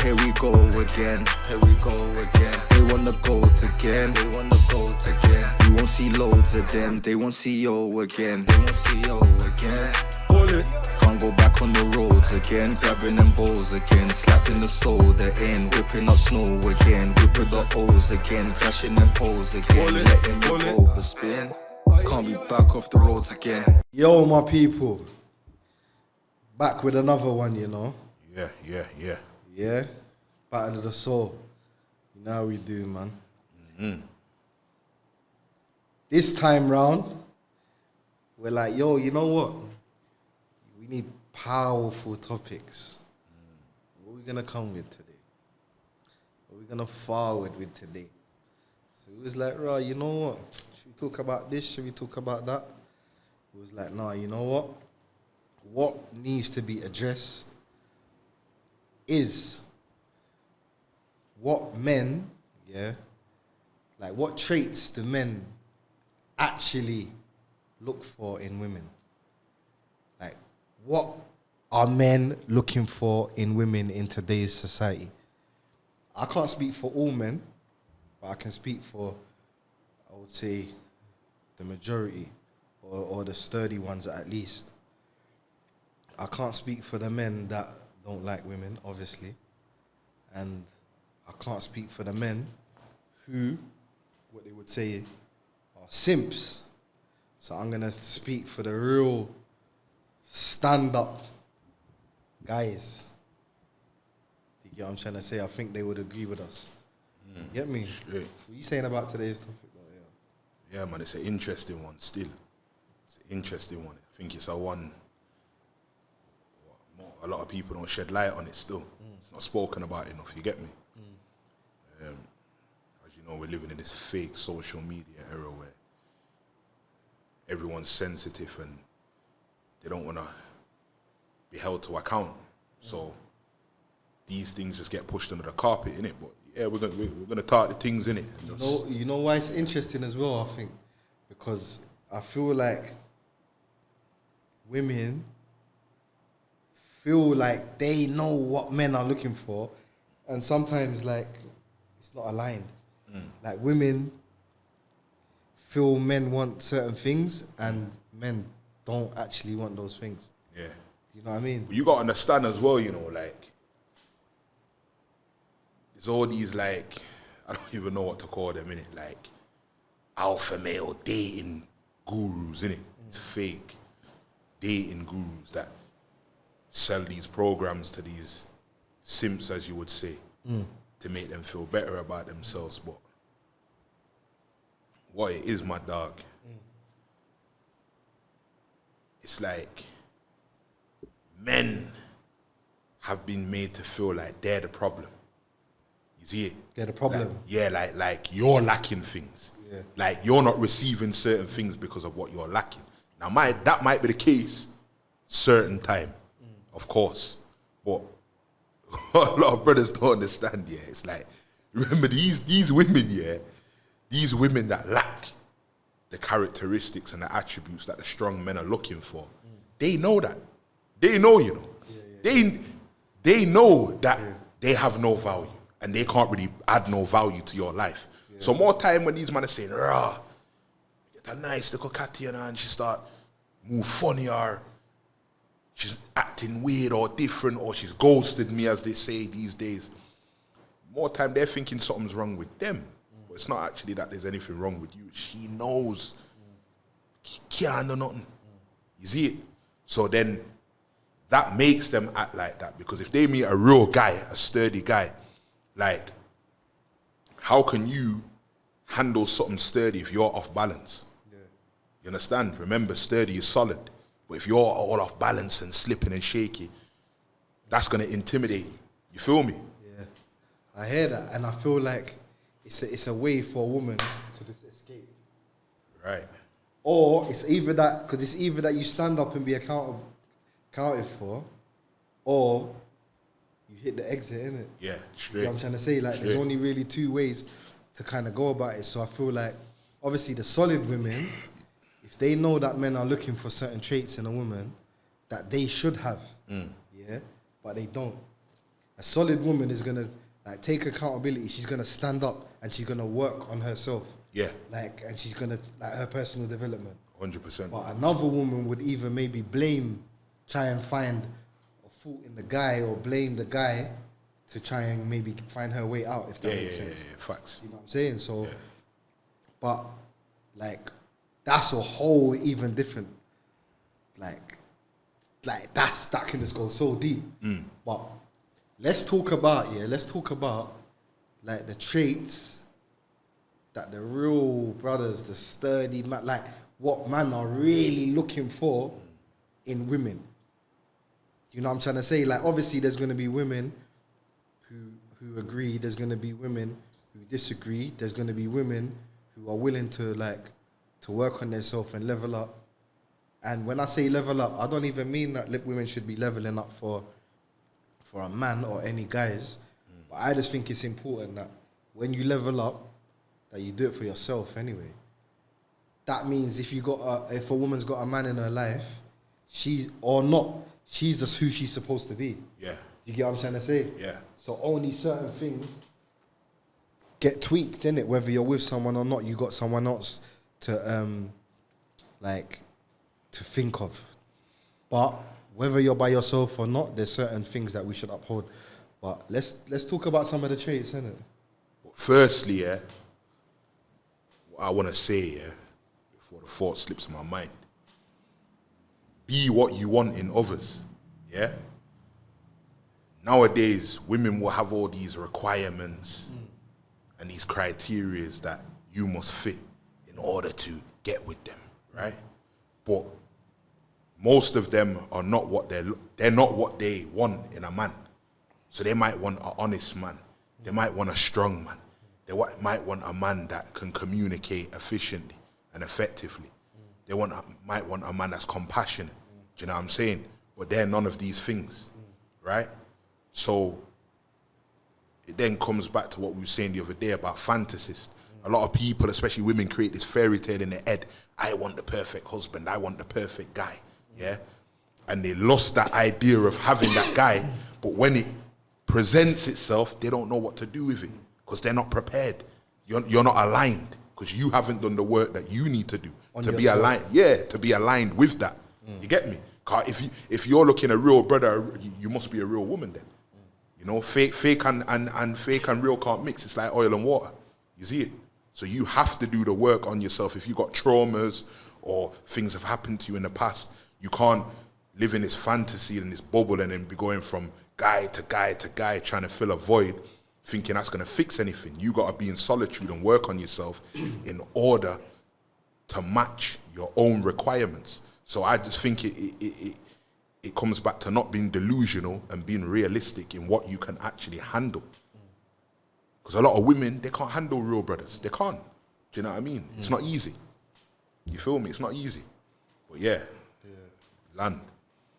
here we go again. Here we go again. They want the gold again. They want the gold again. You won't see loads of them. They want CEO again. They want CEO again. Bullet. Can't go back on the roads again. Grabbing them bowls again. Slapping the soda in. Whipping up snow again. Whipping the O's again. Crashing them poles again. Letting the over spin. Can't be back off the roads again. Yo, my people. Back with another one, you know. Yeah? Battle of the Soul. You know how we do, man. Mm-hmm. This time round, we're like, yo, you know what? We need powerful topics. What are we going to come with today? What are we going to forward with today? So it was like, right, you know what? Should we talk about this? Should we talk about that? It was like, nah, you know what? What needs to be addressed is what men, like what traits do men actually look for in women? Like, what are men looking for in women in today's society? I can't speak for all men, but I can speak for, I would say, the majority, or the sturdy ones at least. I can't speak for the men that don't like women, obviously. And I can't speak for the men who, what they would say, are simps. So I'm going to speak for the real stand-up guys. You get what I'm trying to say? I think they would agree with us. You get me? Straight. What are you saying about today's topic, though? Yeah, man, it's an interesting one still. It's an interesting one. I think it's a one... A lot of people don't shed light on it still. It's not spoken about enough, you get me? As you know, we're living in this fake social media era where everyone's sensitive and they don't want to be held to account. So these things just get pushed under the carpet, innit? But yeah, we're gonna talk the things, innit? You know why it's interesting as well, I think? Because I feel like women feel like they know what men are looking for, and sometimes like it's not aligned. Like women feel men want certain things and men don't actually want those things. Yeah. You know what I mean? But you gotta understand as well, you know, like there's all these like, I don't even know what to call them, innit? Like alpha male dating gurus, innit? It's fake dating gurus that sell these programs to these simps, as you would say, to make them feel better about themselves. But what it is, my dog, it's like men have been made to feel like they're the problem. You see it? They're the problem. Like you're lacking things. Yeah. Like you're not receiving certain things because of what you're lacking. Now, that might be the case certain time. Of course, but a lot of brothers don't understand, yeah. It's like, remember these women, yeah, these women that lack the characteristics and the attributes that the strong men are looking for, they know that. They know, you know. They know that they have no value and they can't really add no value to your life. So more time when these men are saying, rah, get a nice little catty and she start move funny or she's acting weird or different, or she's ghosted me, as they say these days. More time, they're thinking something's wrong with them. But it's not actually that there's anything wrong with you. She knows. She can't do nothing. You see it? So then, that makes them act like that. Because if they meet a real guy, a sturdy guy, like, how can you handle something sturdy if you're off balance? You understand? Remember, sturdy is solid. But if you're all off balance and slipping and shaky, that's going to intimidate you. You feel me? Yeah. I hear that, and I feel like it's a way for a woman to just escape. Right. Or it's either that, because it's either that you stand up and be accounted for, or you hit the exit, innit? Yeah, straight. You know what I'm trying to say? Like, there's only really two ways to kind of go about it. So I feel like, obviously, the solid women, if they know that men are looking for certain traits in a woman that they should have, yeah, but they don't. A solid woman is gonna like take accountability. She's gonna stand up and she's gonna work on herself. Yeah. Like, and she's gonna like her personal development. 100%. But another woman would either maybe try and find a fault in the guy, or blame the guy to try and maybe find her way out. If that makes sense. Yeah, facts. You know what I'm saying? So, but like that's a whole even different. Like that can just go so deep. But let's talk about like the traits that the real brothers, the sturdy man, like what men are really looking for in women. You know what I'm trying to say? Like obviously there's gonna be women who agree, there's gonna be women who disagree, there's gonna be women who are willing to work on themselves and level up. And when I say level up, I don't even mean that women should be leveling up for a man or any guys. But I just think it's important that when you level up, that you do it for yourself anyway. That means if a woman's got a man in her life, she's just who she's supposed to be. Yeah. You get what I'm trying to say? Yeah. So only certain things get tweaked, innit? Whether you're with someone or not, you got someone else to to think of. But whether you're by yourself or not, there's certain things that we should uphold. But let's talk about some of the traits, innit? But firstly, what I want to say, before the thought slips my mind, be what you want in others, yeah? Nowadays, women will have all these requirements and these criterias that you must fit in order to get with them, right? But most of them are not what they're not what they want in a man. So they might want an honest man. They might want a strong man. They might want a man that can communicate efficiently and effectively. They might want a man that's compassionate. Do you know what I'm saying? But they're none of these things, right? So it then comes back to what we were saying the other day about fantasists. A lot of people, especially women, create this fairy tale in their head. I want the perfect husband. I want the perfect guy. Yeah? And they lost that idea of having that guy. But when it presents itself, they don't know what to do with it because they're not prepared. You're not aligned because you haven't done the work that you need to do to be aligned. Yeah, to be aligned with that. You get me? 'Cause if you're looking a real brother, you must be a real woman then. You know, fake and real can't mix. It's like oil and water. You see it? So you have to do the work on yourself. If you got traumas or things have happened to you in the past, you can't live in this fantasy and this bubble and then be going from guy to guy to guy trying to fill a void, thinking that's going to fix anything. You got to be in solitude and work on yourself in order to match your own requirements. So I just think it comes back to not being delusional and being realistic in what you can actually handle. Because a lot of women, they can't handle real brothers. They can't. Do you know what I mean? It's not easy. You feel me? It's not easy. But yeah. Land.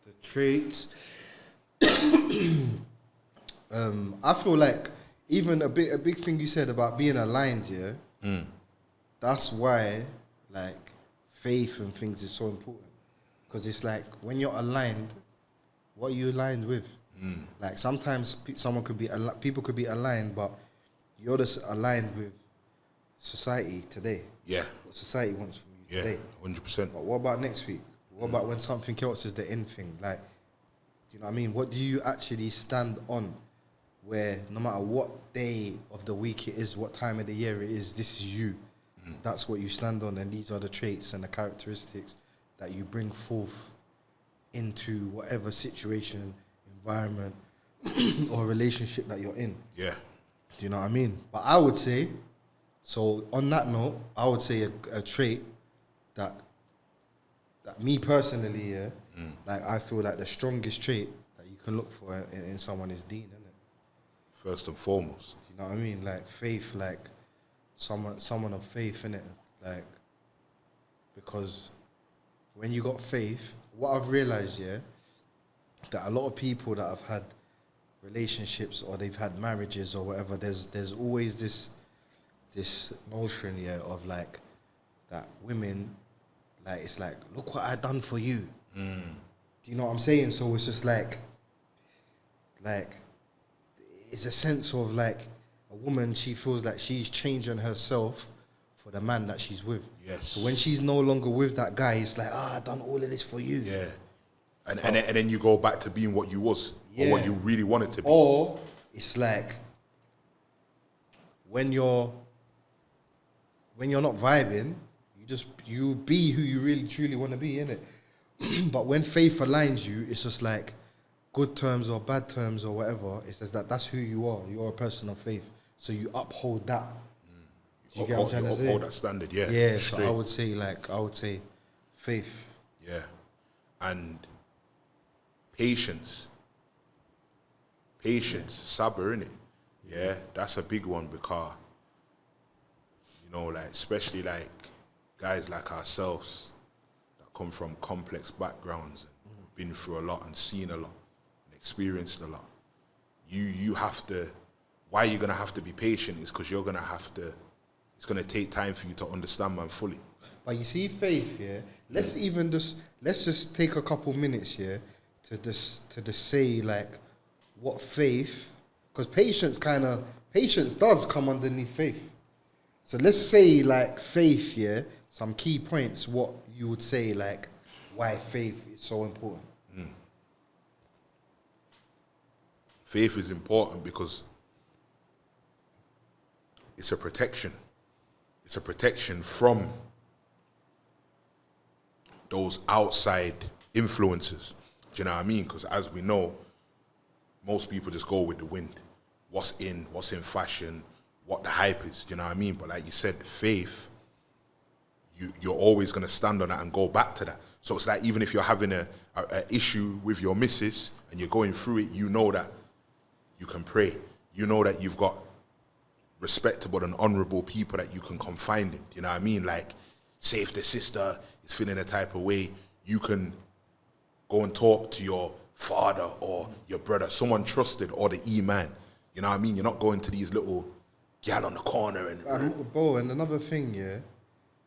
The traits. I feel like even a big thing you said about being aligned, yeah? That's why, like, faith and things is so important. Because it's like, when you're aligned, what are you aligned with? Like, sometimes people could be aligned, but you're just aligned with society today. Yeah. What society wants from you today. 100%. But what about next week? What about when something else is the in thing? Like, you know what I mean? What do you actually stand on where no matter what day of the week it is, what time of the year it is, this is you. That's what you stand on, and these are the traits and the characteristics that you bring forth into whatever situation, environment, or relationship that you're in. Yeah. Do you know what I mean? But I would say, so on that note, I would say a trait that me personally, yeah, like I feel like the strongest trait that you can look for in someone is Dean, isn't it? First and foremost. You know what I mean? Like faith, like someone of faith, innit? Like, because when you got faith, what I've realized, yeah, that a lot of people that have had relationships or they've had marriages or whatever, there's always this notion, yeah, of like that women, like, it's like, look what I done for you. Do you know what I'm saying? So it's just like it's a sense of like a woman, she feels like she's changing herself for the man that she's with. Yes. So when she's no longer with that guy, it's like, I've done all of this for you. Yeah. And then you go back to being what you was, or what you really wanted to be. Or it's like when you're not vibing, you be who you really truly want to be, innit? But when faith aligns you, it's just like good terms or bad terms or whatever. It's just that's who you are. You're a person of faith, so you uphold that. Do you get what I'm trying to say? Uphold that standard, yeah. Yeah. Straight. So I would say faith. Yeah. And patience. Sabr, innit? Yeah, that's a big one because, you know, like, especially like guys like ourselves that come from complex backgrounds and been through a lot and seen a lot and experienced a lot. You have to, why you're gonna have to be patient is because you're gonna have to, it's gonna take time for you to understand man fully. But you see, faith, yeah. Let's just take a couple minutes, yeah, to just say like what faith, because patience does come underneath faith. So let's say like faith, yeah, some key points. What you would say like why faith is so important. Faith is important because it's a protection. It's a protection from those outside influences. Do you know what I mean? Because as we know, most people just go with the wind. What's in fashion, what the hype is, do you know what I mean? But like you said, faith, you're always going to stand on that and go back to that. So it's like even if you're having a issue with your missus and you're going through it, you know that you can pray. You know that you've got respectable and honorable people that you can confide in. Do you know what I mean? Like, say if the sister is feeling a type of way, you can go and talk to your father or your brother, someone trusted, or the E-man. You know what I mean? You're not going to these little gal on the corner and... Bro, and another thing, yeah,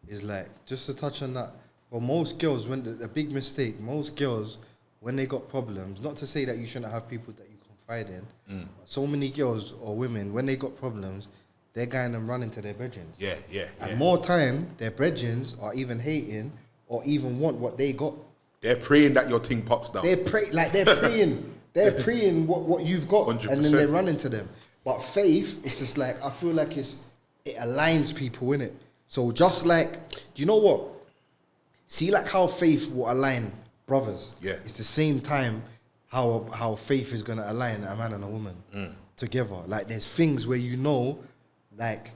is like, just to touch on that, well, most girls, a big mistake, most girls, when they got problems, not to say that you shouldn't have people that you confide in, but so many girls or women, when they got problems, they're going and running to their brethrens. Yeah. And more time, their brethrens are even hating or even want what they got. They're praying that your thing pops down. They're praying what you've got, 100%. and then they run into them. But faith, it's just like, I feel like it aligns people, innit? So just like, do you know what? See like how faith will align brothers. Yeah. It's the same time how faith is gonna align a man and a woman together. Like there's things where you know, like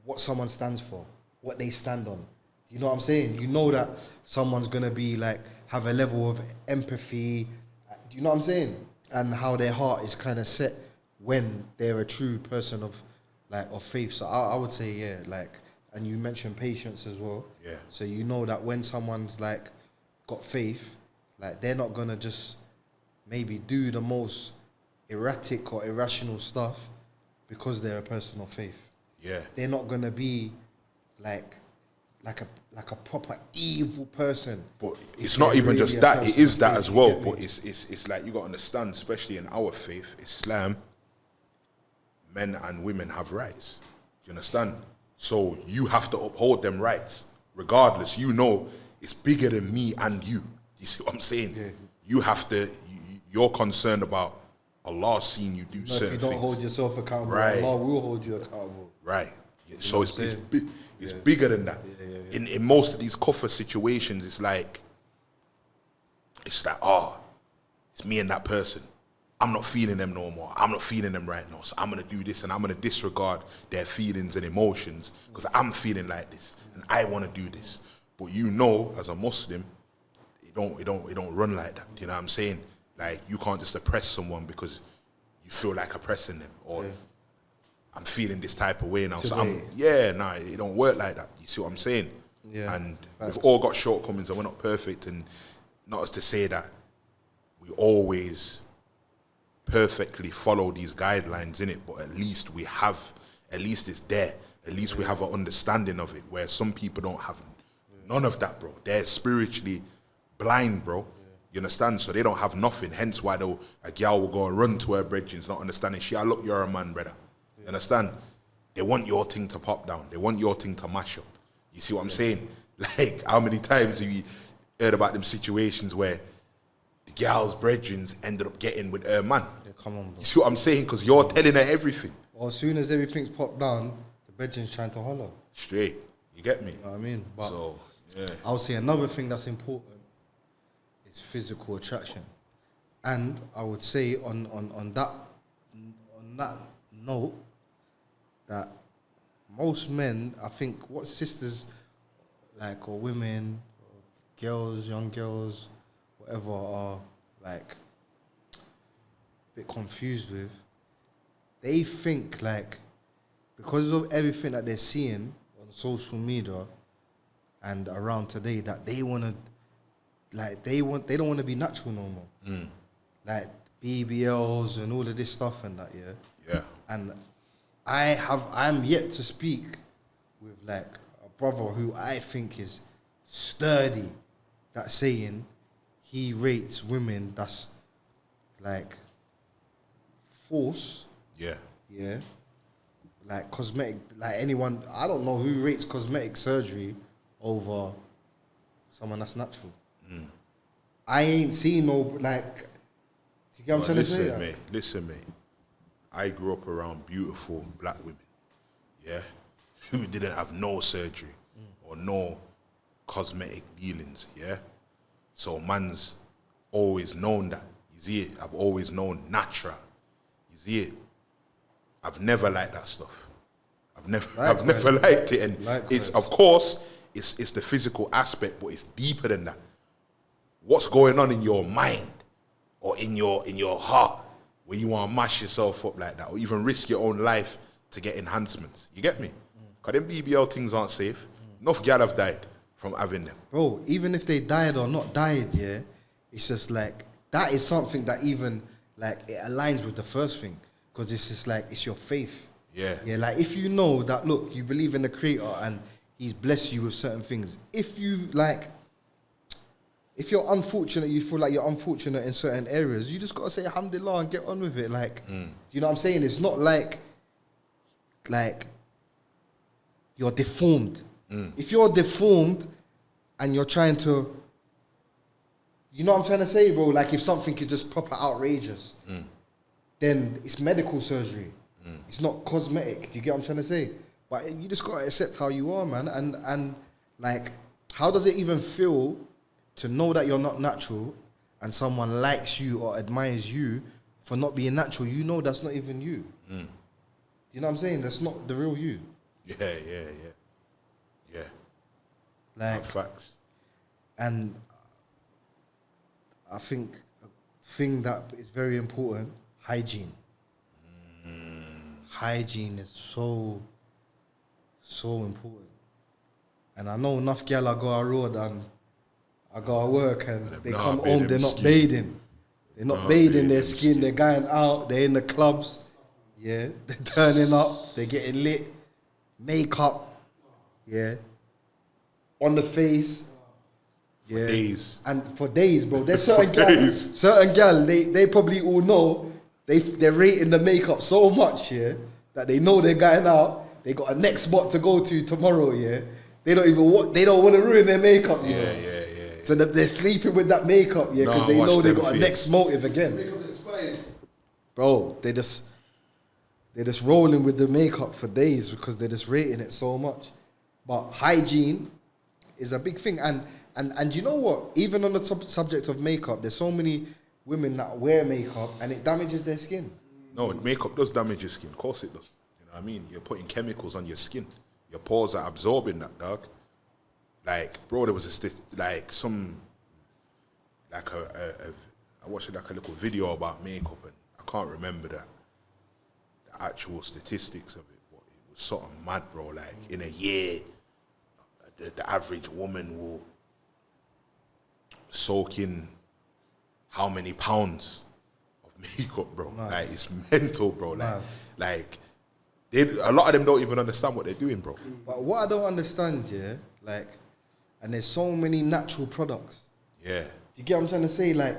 what someone stands for, what they stand on. You know what I'm saying? You know that someone's gonna be like, have a level of empathy. Do you know what I'm saying? And how their heart is kind of set when they're a true person of faith. So I would say, yeah, like, and you mentioned patience as well. Yeah. So you know that when someone's like got faith, like they're not gonna just maybe do the most erratic or irrational stuff because they're a person of faith. Yeah. They're not gonna be like a proper evil person. But it's not even just that, it is that as well. But it's like, you got to understand, especially in our faith, Islam, men and women have rights. Do you understand? So you have to uphold them rights. Regardless, you know it's bigger than me and you. You see what I'm saying? Yeah. You have to, you're concerned about Allah seeing you do certain things. If you don't hold yourself accountable, right, Allah will hold you accountable. Right. Yeah. So it's bigger than that. Yeah. In most of these kufr situations, it's like, it's me and that person. I'm not feeling them no more. I'm not feeling them right now. So I'm going to do this and I'm going to disregard their feelings and emotions because I'm feeling like this and I want to do this. But you know, as a Muslim, it don't run like that. You know what I'm saying? Like, you can't just oppress someone because you feel like oppressing them, or I'm feeling this type of way now. It don't work like that. You see what I'm saying? Yeah. And we've all got shortcomings and we're not perfect, and not as to say that we always perfectly follow these guidelines in it, but at least it's there. At least we have an understanding of it, where some people don't have none of that, bro. They're spiritually blind, bro. You understand? So they don't have nothing. Hence why a girl will go and run to her brethren, not understanding. Look, you're a man, brother. You understand? They want your thing to pop down. They want your thing to mash up. You see what I'm saying? Like, how many times have you heard about them situations where the girl's brethren ended up getting with her man? Yeah, come on, bro. You see what I'm saying? Because you're telling her everything. Well, as soon as everything's popped down, the brethren's trying to holler. Straight. You get me? You know what I mean? But So, yeah. I would say another thing that's important is physical attraction. And I would say on that note, that most men, I think, what sisters like, or women, or girls, young girls, whatever, are like a bit confused with, they think like, because of everything that they're seeing on social media and around today, that they want to, like, they don't want to be natural no more. Like BBLs and all of this stuff and that, yeah. Yeah. And I'm yet to speak with like a brother who I think is sturdy, that's saying he rates women that's like force. Yeah. Yeah. Like cosmetic, like anyone, I don't know who rates cosmetic surgery over someone that's natural. I ain't seen no, like, do you get what I'm trying to say? Listen, mate. I grew up around beautiful black women, yeah, who didn't have no surgery or no cosmetic dealings, yeah. So man's always known that. You see it? I've always known natural. You see it? I've never liked that stuff. I've never liked it, and it's, of course, it's the physical aspect, but it's deeper than that. What's going on in your mind or in your heart when you want to mash yourself up like that, or even risk your own life to get enhancements? You get me? Because them BBL things aren't safe. Enough gal have died from having them. Bro, even if they died or not died, yeah, it's just like, that is something that even, like, it aligns with the first thing. Because it's just like, it's your faith. Yeah. Yeah, like, if you know that, look, you believe in the Creator and He's blessed you with certain things. If you, like, if you're unfortunate, you feel like you're unfortunate in certain areas, you just got to say alhamdulillah and get on with it. Like, you know what I'm saying? It's not like you're deformed. If you're deformed and you're trying to, you know what I'm trying to say, bro? Like, if something is just proper outrageous, then it's medical surgery. It's not cosmetic. Do you get what I'm trying to say? But you just got to accept how you are, man. And like, how does it even feel to know that you're not natural and someone likes you or admires you for not being natural? You know that's not even you. You know what I'm saying? That's not the real you. Yeah. Like, facts. And I think a thing that is very important, hygiene. Hygiene is so important. And I know enough gal I go on road and I go to work and they come home, they're not bathing. They're not bathing their skin, they're going out, they're in the clubs, yeah, they're turning up, they're getting lit, makeup, yeah, on the face, yeah. Days. And for days, bro. There's certain gal, they probably all know, they're rating the makeup so much, yeah, that they know they're going out, they got a next spot to go to tomorrow, yeah. They don't want to ruin their makeup, Yeah. So that they're sleeping with that makeup, yeah, because they know they got a next motive again. Makeup is expired. Bro, they're just rolling with the makeup for days because they're just rating it so much. But hygiene is a big thing, and you know what? Even on the subject of makeup, there's so many women that wear makeup and it damages their skin. No, makeup does damage your skin. Of course it does. You know what I mean? You're putting chemicals on your skin. Your pores are absorbing that, dog. Like, bro, there was I watched like a little video about makeup and I can't remember the actual statistics of it, but it was something mad, bro. Like, in a year, the average woman will soak in how many pounds of makeup, bro? Nice. Like, it's mental, bro. Like, Nice. a lot of them don't even understand what they're doing, bro. But what I don't understand, yeah, like, and there's so many natural products. Yeah. you get what I'm trying to say? Like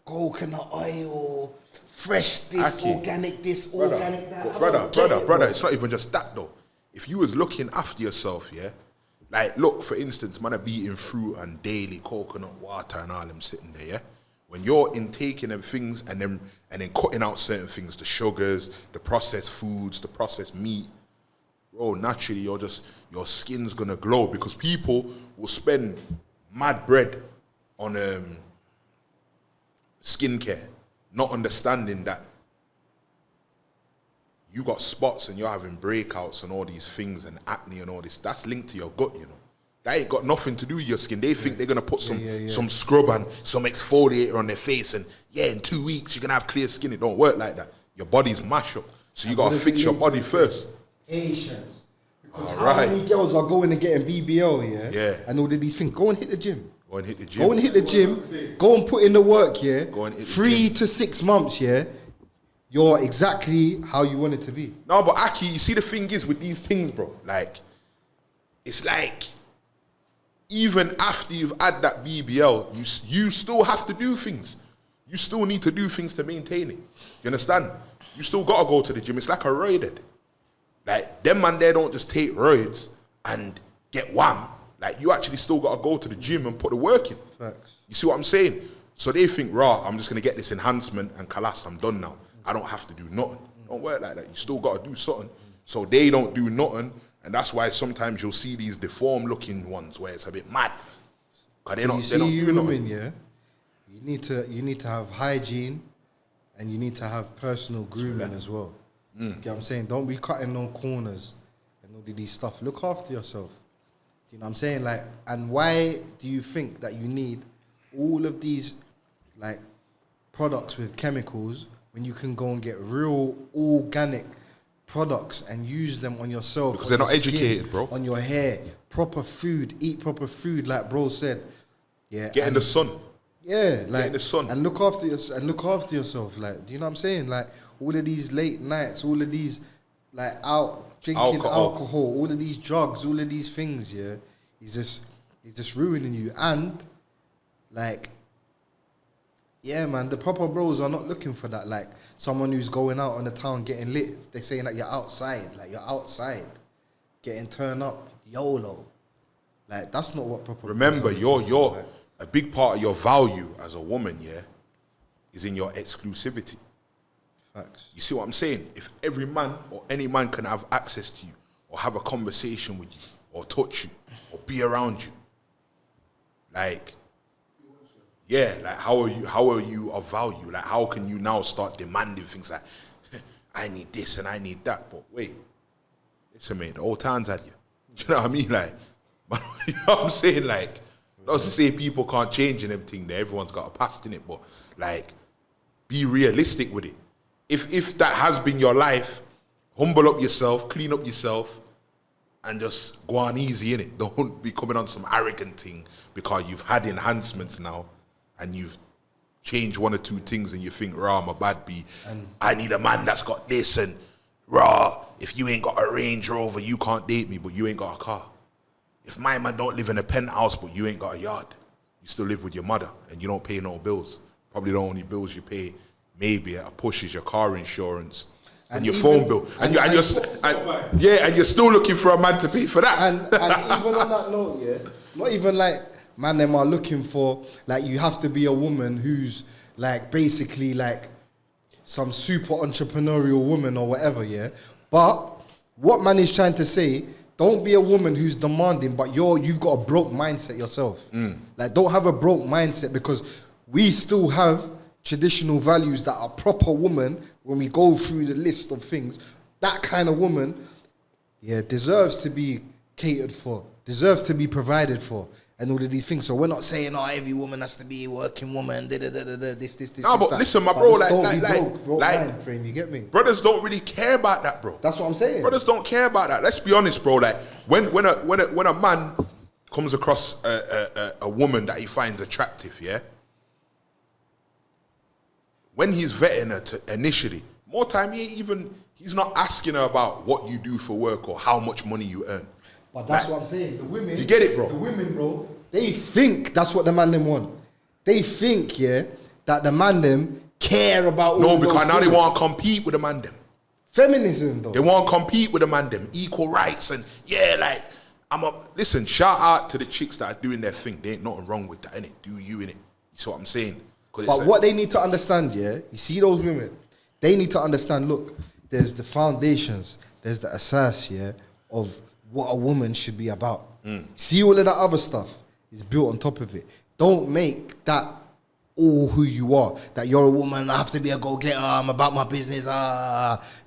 coconut oil, fresh this, Aki. organic this, Brother, organic that. but brother, it's not even just that though. If you was looking after yourself, yeah, like look, for instance, man, are eating fruit and daily coconut water and all them sitting there, yeah. When you're intaking them things and then cutting out certain things, the sugars, the processed foods, the processed meat, bro, naturally your skin's gonna glow because people will spend mad bread on skincare, not understanding that you got spots and you're having breakouts and all these things and acne and all this. That's linked to your gut, you know. That ain't got nothing to do with your skin. They think they're gonna put some scrub and some exfoliator on their face and in 2 weeks you're gonna have clear skin. It don't work like that. Your body's mash up. So you gotta fix your body first. Patience. Because All how right. many girls are going and getting BBL, Yeah. And all of these things. Go and hit the gym. Go and hit the gym. Go and hit the gym. Go and put in the work, yeah. Go and hit the 3 gym. to 6 months, yeah. You're exactly how you want it to be. No, but Aki, you see the thing is with these things, bro, like, it's like, even after you've had that BBL, you still have to do things. You still need to do things to maintain it. You understand? You still gotta go to the gym. It's like a roided. Like, them man there don't just take roids and get wham. Like, you actually still gotta go to the gym and put the work in. Facts. You see what I'm saying? So they think, I'm just gonna get this enhancement and kalas, I'm done now. I don't have to do nothing. Don't work like that. You still gotta do something. So they don't do nothing, and that's why sometimes you'll see these deformed looking ones where it's a bit mad. Cause they don't do nothing. Women, yeah. You need to have hygiene, and you need to have personal grooming as well. You get what I'm saying? Don't be cutting no corners and all of these stuff. Look after yourself. You know what I'm saying? Like, and why do you think that you need all of these like products with chemicals when you can go and get real organic products and use them on yourself? Because on they're not your skin, educated, bro. On your hair, proper food, eat proper food, like bro said. Yeah, Get in the sun. yeah, like in the sun. and look after yourself. Like, do you know what I'm saying? Like all of these late nights, all of these like out drinking alcohol, all of these drugs, all of these things. Yeah, he's just ruining you. And like, yeah, man, the proper bros are not looking for that. Like someone who's going out on the town getting lit. They're saying that you're outside, getting turned up, YOLO. Like that's not what proper. Remember, bros are looking for, like. a big part of your value as a woman, yeah, is in your exclusivity. Facts. You see what I'm saying? If every man or any man can have access to you or have a conversation with you or touch you or be around you, like, yeah, like how are you of value? Like how can you now start demanding things like, I need this and I need that? But wait, listen, mate, the old times had you. Do you know what I mean? Like, you know what I'm saying? Like, not to say people can't change and everything there. Everyone's got a past in it, but like, be realistic with it. If that has been your life, humble up yourself, clean up yourself, and just go on easy in it. Don't be coming on some arrogant thing because you've had enhancements now and you've changed 1 or 2 things and you think, I'm a bad bee. I need a man that's got this and if you ain't got a Range Rover, you can't date me, but you ain't got a car. If my man don't live in a penthouse, but you ain't got a yard, you still live with your mother and you don't pay no bills. Probably the only bills you pay maybe at a push is your car insurance and your phone bill. And you're still looking for a man to pay for that. And even on that note, yeah, not even like man them are looking for, like you have to be a woman who's like basically like some super entrepreneurial woman or whatever, yeah. But what man is trying to say, don't be a woman who's demanding, but you've got a broke mindset yourself. Like don't have a broke mindset, because we still have traditional values that are proper woman. When we go through the list of things, that kind of woman, yeah, deserves to be catered for, deserves to be provided for, and all of these things. So we're not saying, every woman has to be a working woman, this. No, but that. listen, my But bro, just broke mind frame, you get me? Brothers don't really care about that, bro. That's what I'm saying. Brothers don't care about that. Let's be honest, bro. Like when a man comes across a woman that he finds attractive, yeah. When he's vetting her initially, more time he's not asking her about what you do for work or how much money you earn. But that's what I'm saying. The women, you get it, bro? The women, bro, they think that's what the man them want. they think, yeah, that the man them care about all No, those because now they things. want to compete with the man them. Feminism, though. They want to compete with the man them. Equal rights and yeah, like listen, shout out to the chicks that are doing their thing. There ain't nothing wrong with that, innit? Do you, innit? You see what I'm saying? But what they need to understand, yeah, you see those women, they need to understand, look, there's the foundations, there's the asas, yeah, of what a woman should be about. See all of that other stuff is built on top of it. Don't make that all who you are, that you're a woman, I have to be a go-getter, I'm about my business,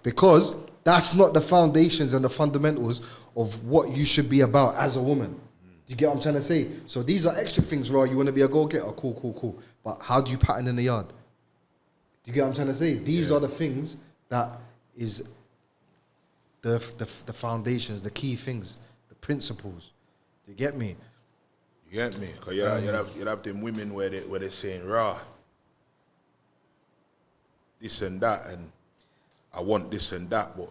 because that's not the foundations and the fundamentals of what you should be about as a woman. Do you get what I'm trying to say? So these are extra things, right? You want to be a go-getter, cool. But how do you pattern in the yard? Do you get what I'm trying to say? These are the things that is the foundations, the key things, the principles. Do you get me? You get me? Because you'll have them women where they're saying, rah, this and that, and I want this and that, but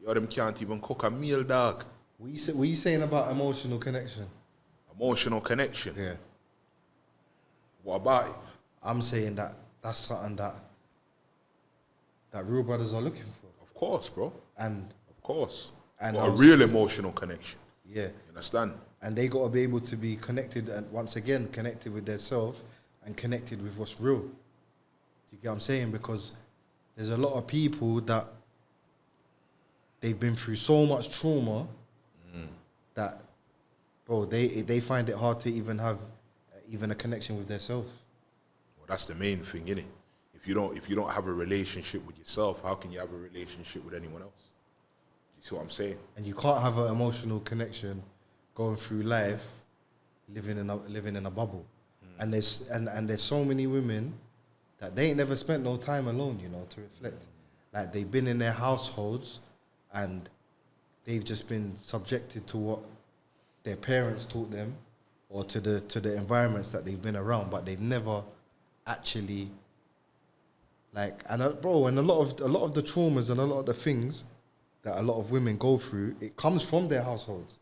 you them can't even cook a meal, dog. What you saying about emotional connection? Emotional connection? Yeah. What about it? I'm saying that that's something that real brothers are looking for. Of course, bro. And of course. And but a real emotional connection. Yeah. You understand? And they got to be able to be connected, and once again, connected with their self and connected with what's real. Do you get what I'm saying? Because there's a lot of people that they've been through so much trauma that, bro, they find it hard to even have even a connection with their self. Well, that's the main thing, innit? If you don't have a relationship with yourself, how can you have a relationship with anyone else? You see what I'm saying? And you can't have an emotional connection going through life, living in a bubble. And there's so many women that they ain't never spent no time alone, you know, to reflect. Like they've been in their households and they've just been subjected to what their parents taught them or to the environments that they've been around, but they've never actually and a lot of the traumas and a lot of the things that a lot of women go through, it comes from their households.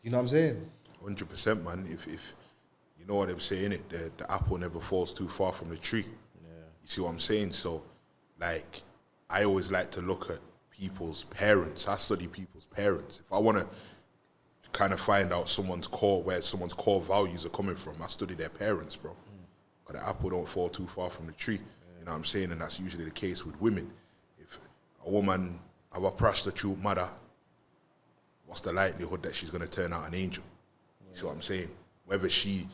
You know what I'm saying? 100%, man. If you know what I'm saying, the apple never falls too far from the tree. Yeah. You see what I'm saying? So, like, I always like to look at people's parents. I study people's parents. If I want to kind of find out where someone's core values are coming from, I study their parents, bro. Because the apple don't fall too far from the tree. You know what I'm saying? And that's usually the case with women. If a woman have a prostitute mother, what's the likelihood that she's going to turn out an angel? You see what I'm saying? Whether she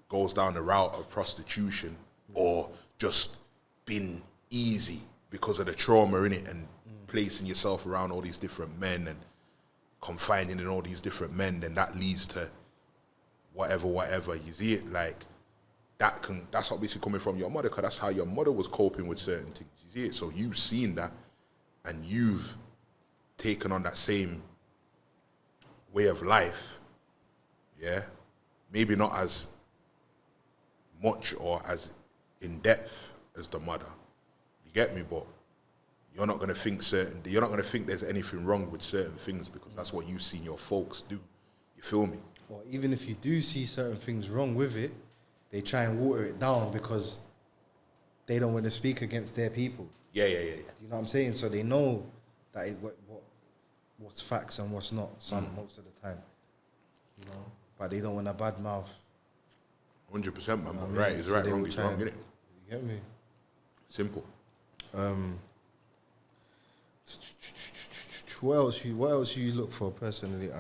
goes down the route of prostitution or just being easy because of the trauma in it and placing yourself around all these different men and confining in all these different men, then that leads to whatever. You see it? Like, that's obviously coming from your mother, because that's how your mother was coping with certain things. You see it? So you've seen that and you've taken on that same way of life, yeah? Maybe not as much or as in depth as the mother. You get me? But you're not gonna think there's anything wrong with certain things because that's what you've seen your folks do. You feel me? Or even if you do see certain things wrong with it, they try and water it down because they don't want to speak against their people. Yeah. You know what I'm saying? So they know that what's facts and what's not, most of the time. You know? But they don't want a bad mouth. 100%, man. But right is right, wrong is wrong, innit? You get me? Simple. What else you look for personally?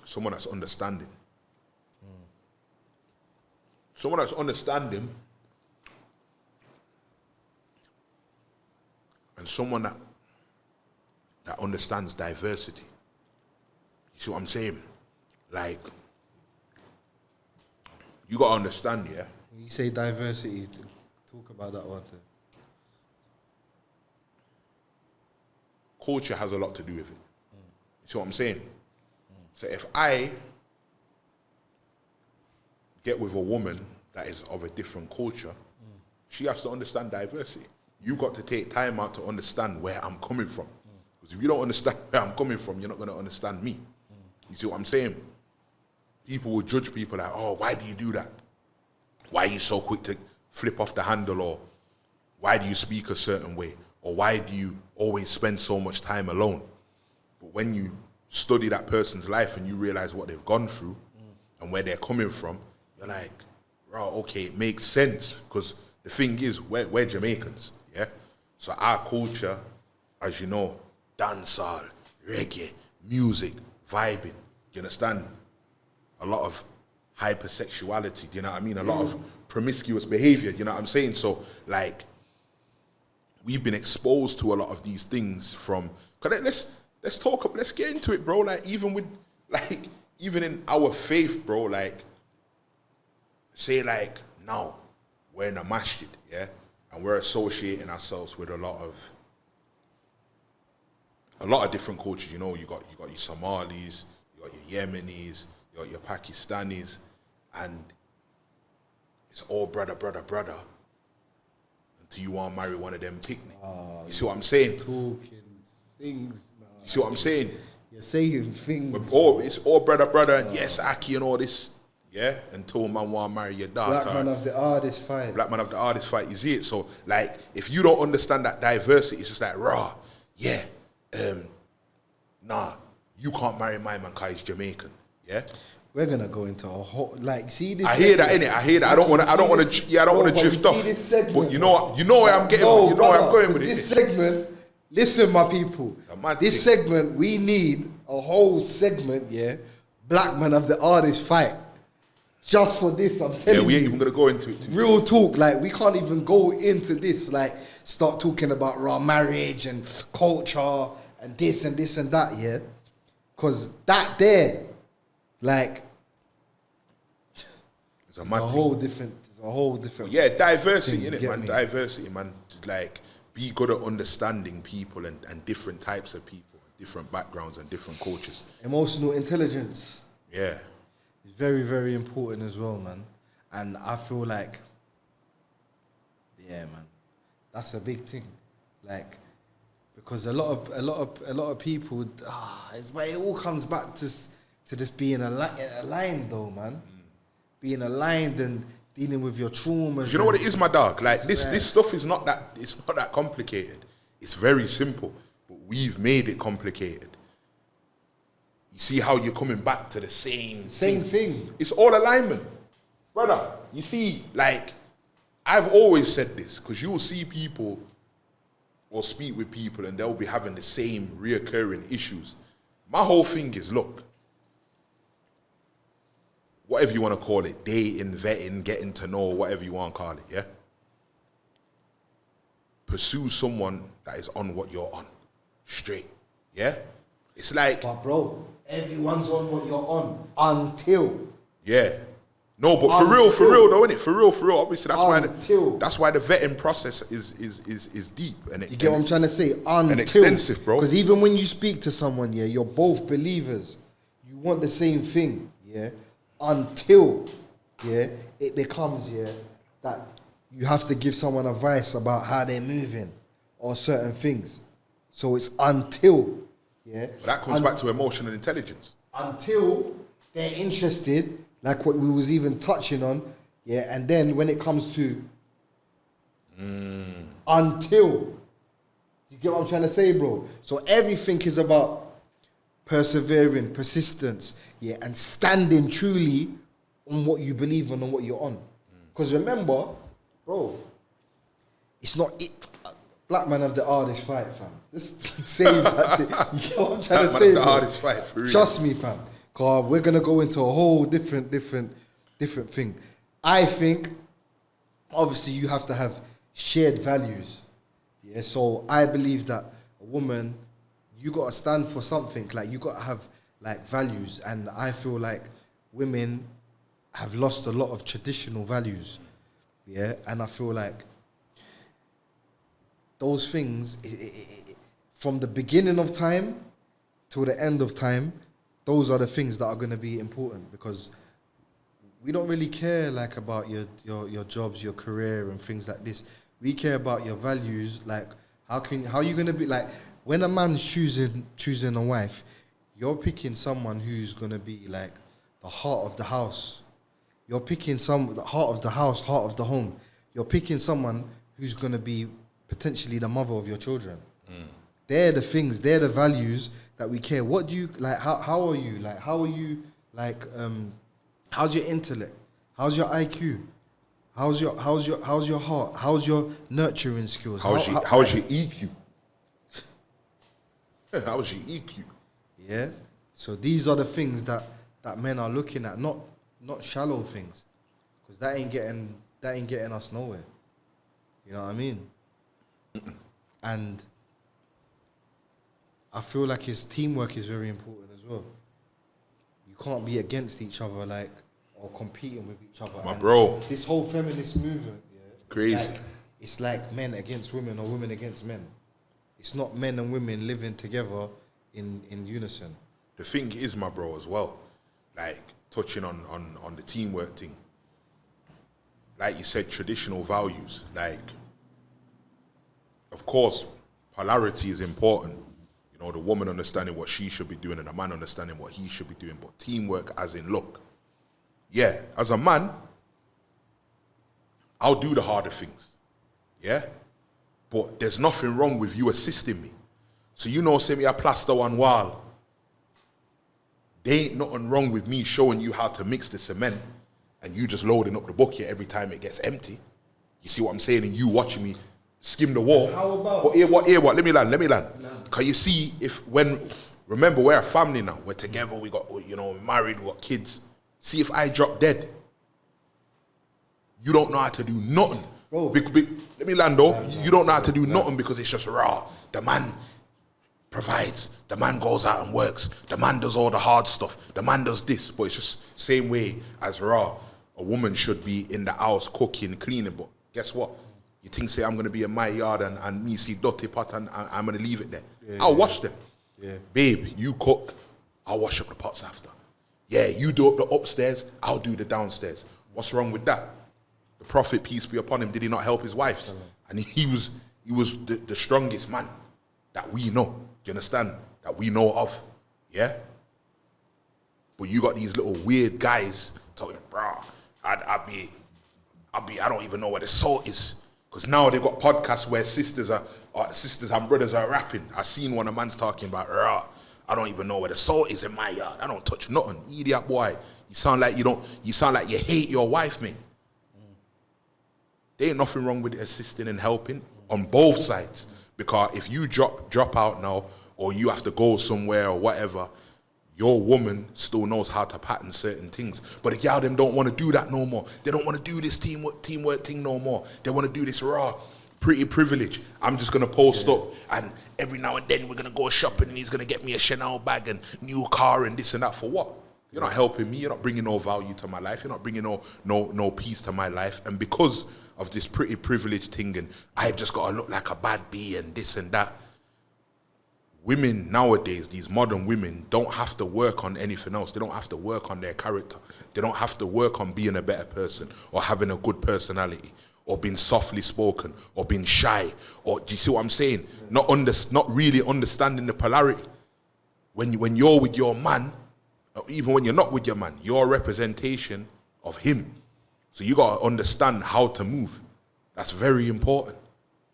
Someone that's understanding. Someone that's understanding and someone that understands diversity. You see what I'm saying? Like, you got to understand, yeah? When you say diversity, talk about that one. Culture has a lot to do with it. You see what I'm saying? So if I get with a woman that is of a different culture, she has to understand diversity. You got to take time out to understand where I'm coming from. Because if you don't understand where I'm coming from, you're not going to understand me. You see what I'm saying? People will judge people like, oh, why do you do that? Why are you so quick to flip off the handle? Or why do you speak a certain way? Or why do you always spend so much time alone? But when you study that person's life and you realize what they've gone through and where they're coming from, you're like, right, okay, it makes sense. Because the thing is, we're Jamaicans, yeah? So our culture, as you know, dancehall, reggae, music, vibing, you understand? A lot of hypersexuality, do you know what I mean? A lot of promiscuous behavior, you know what I'm saying? So, like, we've been exposed to a lot of these things from, let's talk, let's get into it, bro. Like, even in our faith, bro, like, say, like, now, we're in a masjid, yeah? And we're associating ourselves with a lot of different cultures, you know. You got your Somalis, you got your Yemenis, you got your Pakistanis, and it's all brother, until you want to marry one of them picnic. You see what I'm saying? Talking things. You see what I'm saying? You're saying things. It's all brother, and yes, Aki and all this. Yeah, until man want to marry your daughter. Black man of the hardest fight. Black man of the hardest fight. You see it? So, like, if you don't understand that diversity, it's just like, raw, yeah, nah, you can't marry my man because he's Jamaican. Yeah. We're gonna go into a whole see this. I hear that, innit? I hear that. I don't want to drift off. This segment, but you know where I'm getting. You know where I'm going with it. This segment. Listen, my people. This segment, we need a whole segment. Yeah, black man of the hardest fight. Just for this, I'm telling you. Yeah, we ain't even gonna go into it. Real talk, like we can't even go into this. Like start talking about raw marriage and culture and this and this and that. Yeah, because that there. Like, it's a whole different. Yeah, diversity, innit, man? Me? Diversity, man. Like, be good at understanding people and different types of people, different backgrounds and different cultures. Emotional intelligence. Yeah. It's very, very important as well, man. And I feel like, yeah, man, that's a big thing. Like, because a lot of people, it's why it all comes back to just being aligned, though, man. Being aligned and dealing with your traumas. You know what it is, my dog? Like, this stuff is not that complicated. It's very simple, but we've made it complicated. You see how you're coming back to the same thing. It's all alignment. Brother, you see, like, I've always said this, because you will see people or speak with people and they'll be having the same reoccurring issues. My whole thing is, look, whatever you want to call it, dating, vetting, getting to know, whatever you want to call it, yeah? Pursue someone that is on what you're on. Straight, yeah? It's like... But bro, everyone's on what you're on until... Yeah. No, but for real though, innit? For real. Obviously, that's why the vetting process is deep. And you get what I'm trying to say? And extensive, bro. Because even when you speak to someone, yeah, you're both believers. You want the same thing, yeah? Until, yeah, it becomes, yeah, that you have to give someone advice about how they're moving or certain things. So it's until, yeah. But that comes back to emotional intelligence. Until they're interested, like what we was even touching on, yeah, and then when it comes to until, you get what I'm trying to say, bro? So everything is about persevering, persistence, yeah, and standing truly on what you believe in and what you're on. Because remember, bro, it's not it. Black man have the hardest fight, fam. Just say that. You know what I'm trying to say, the bro? hardest fight, for real. Trust me, fam. Because we're gonna go into a whole different thing. I think, obviously, you have to have shared values. Yeah. So I believe that a woman, you gotta stand for something. Like you gotta have like values, and I feel like women have lost a lot of traditional values. Yeah, and I feel like those things, from the beginning of time to the end of time, those are the things that are going to be important, because we don't really care like about your jobs, your career and things like this. We care about your values. Like how are you going to be, like when a man's choosing a wife, you're picking someone who's going to be like the heart of the house. You're picking the heart of the house, heart of the home. You're picking someone who's going to be potentially the mother of your children. They're the things, they're the values that we care. What do you, like, how are you? Like, how are you, like, how's your intellect? How's your IQ? How's your heart? How's your nurturing skills? How's your EQ? How's your EQ? Yeah. So these are the things that men are looking at, not shallow things, because that ain't getting us nowhere. You know what I mean? And I feel like his teamwork is very important as well. You can't be against each other, like, or competing with each other. My bro. This whole feminist movement, Crazy. It's like men against women or women against men. It's not men and women living together in unison. The thing is, my bro, as well, like, touching on the teamwork thing, like you said, traditional values, like, of course, polarity is important. You know, the woman understanding what she should be doing and the man understanding what he should be doing, but teamwork as in, look, yeah, as a man, I'll do the harder things, yeah? But there's nothing wrong with you assisting me. So you know, say me a plaster one wall, there ain't nothing wrong with me showing you how to mix the cement and you just loading up the bucket every time it gets empty. You see what I'm saying? And you watching me skim the wall. How about? What? Let me land. Because you see, remember, we're a family now. We're together, we got, you know, married, we got kids. See, if I drop dead, you don't know how to do nothing. Bro. Let me land though. You don't know how to do nothing because it's just raw. The man provides. The man goes out and works. The man does all the hard stuff. The man does this. But it's just same way as raw. A woman should be in the house cooking, cleaning. But guess what? You think, say, I'm going to be in my yard and me see dirty pot and I'm going to leave it there. I'll wash them. Yeah. Babe, you cook. I'll wash up the pots after. Yeah, you do up the upstairs. I'll do the downstairs. What's wrong with that? The Prophet, peace be upon him, did he not help his wives? And he was the strongest man that we know. Do you understand? That we know of. Yeah? But you got these little weird guys talking, bro, I don't even know where the salt is. Because now they've got podcasts where sisters and brothers are rapping. I seen one, a man's talking about, I don't even know where the salt is in my yard. I don't touch nothing. Idiot boy. You sound like you hate your wife, mate. There ain't nothing wrong with assisting and helping on both sides. Because if you drop out now, or you have to go somewhere or whatever, your woman still knows how to pattern certain things. But the gal them don't want to do that no more. They don't want to do this teamwork thing no more. They want to do this raw, pretty privilege. I'm just going to post up and every now and then we're going to go shopping and he's going to get me a Chanel bag and new car and this and that. For what? You're not helping me. You're not bringing no value to my life. You're not bringing no peace to my life. And because of this pretty privilege thing and I've just got to look like a bad bee and this and that, women nowadays, these modern women, don't have to work on anything else. They don't have to work on their character. They don't have to work on being a better person or having a good personality or being softly spoken or being shy. Or do you see what I'm saying? Not really understanding the polarity. When you're with your man, or even when you're not with your man, you're a representation of him. So you got to understand how to move. That's very important.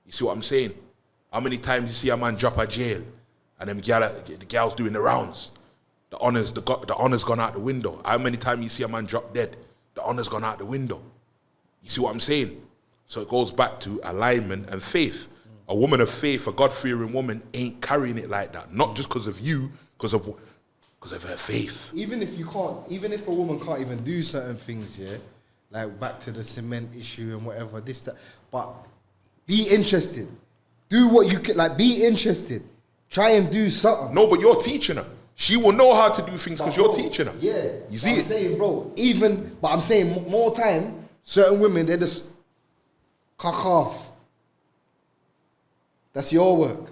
You see what I'm saying? How many times you see a man drop a jail and the gal's doing the rounds? The honor's gone out the window. How many times you see a man drop dead? The honor's gone out the window. You see what I'm saying? So it goes back to alignment and faith. A woman of faith, a God-fearing woman, ain't carrying it like that. Not just because of you, because of her faith. Even if a woman can't even do certain things, yeah, like back to the cement issue and whatever, this, that, but be interested. Do what you can, like, be interested. Try and do something. No, but you're teaching her. She will know how to do things because you're teaching her. Yeah. You see it? I'm saying, bro, but I'm saying more time, certain women, they just cock off. That's your work.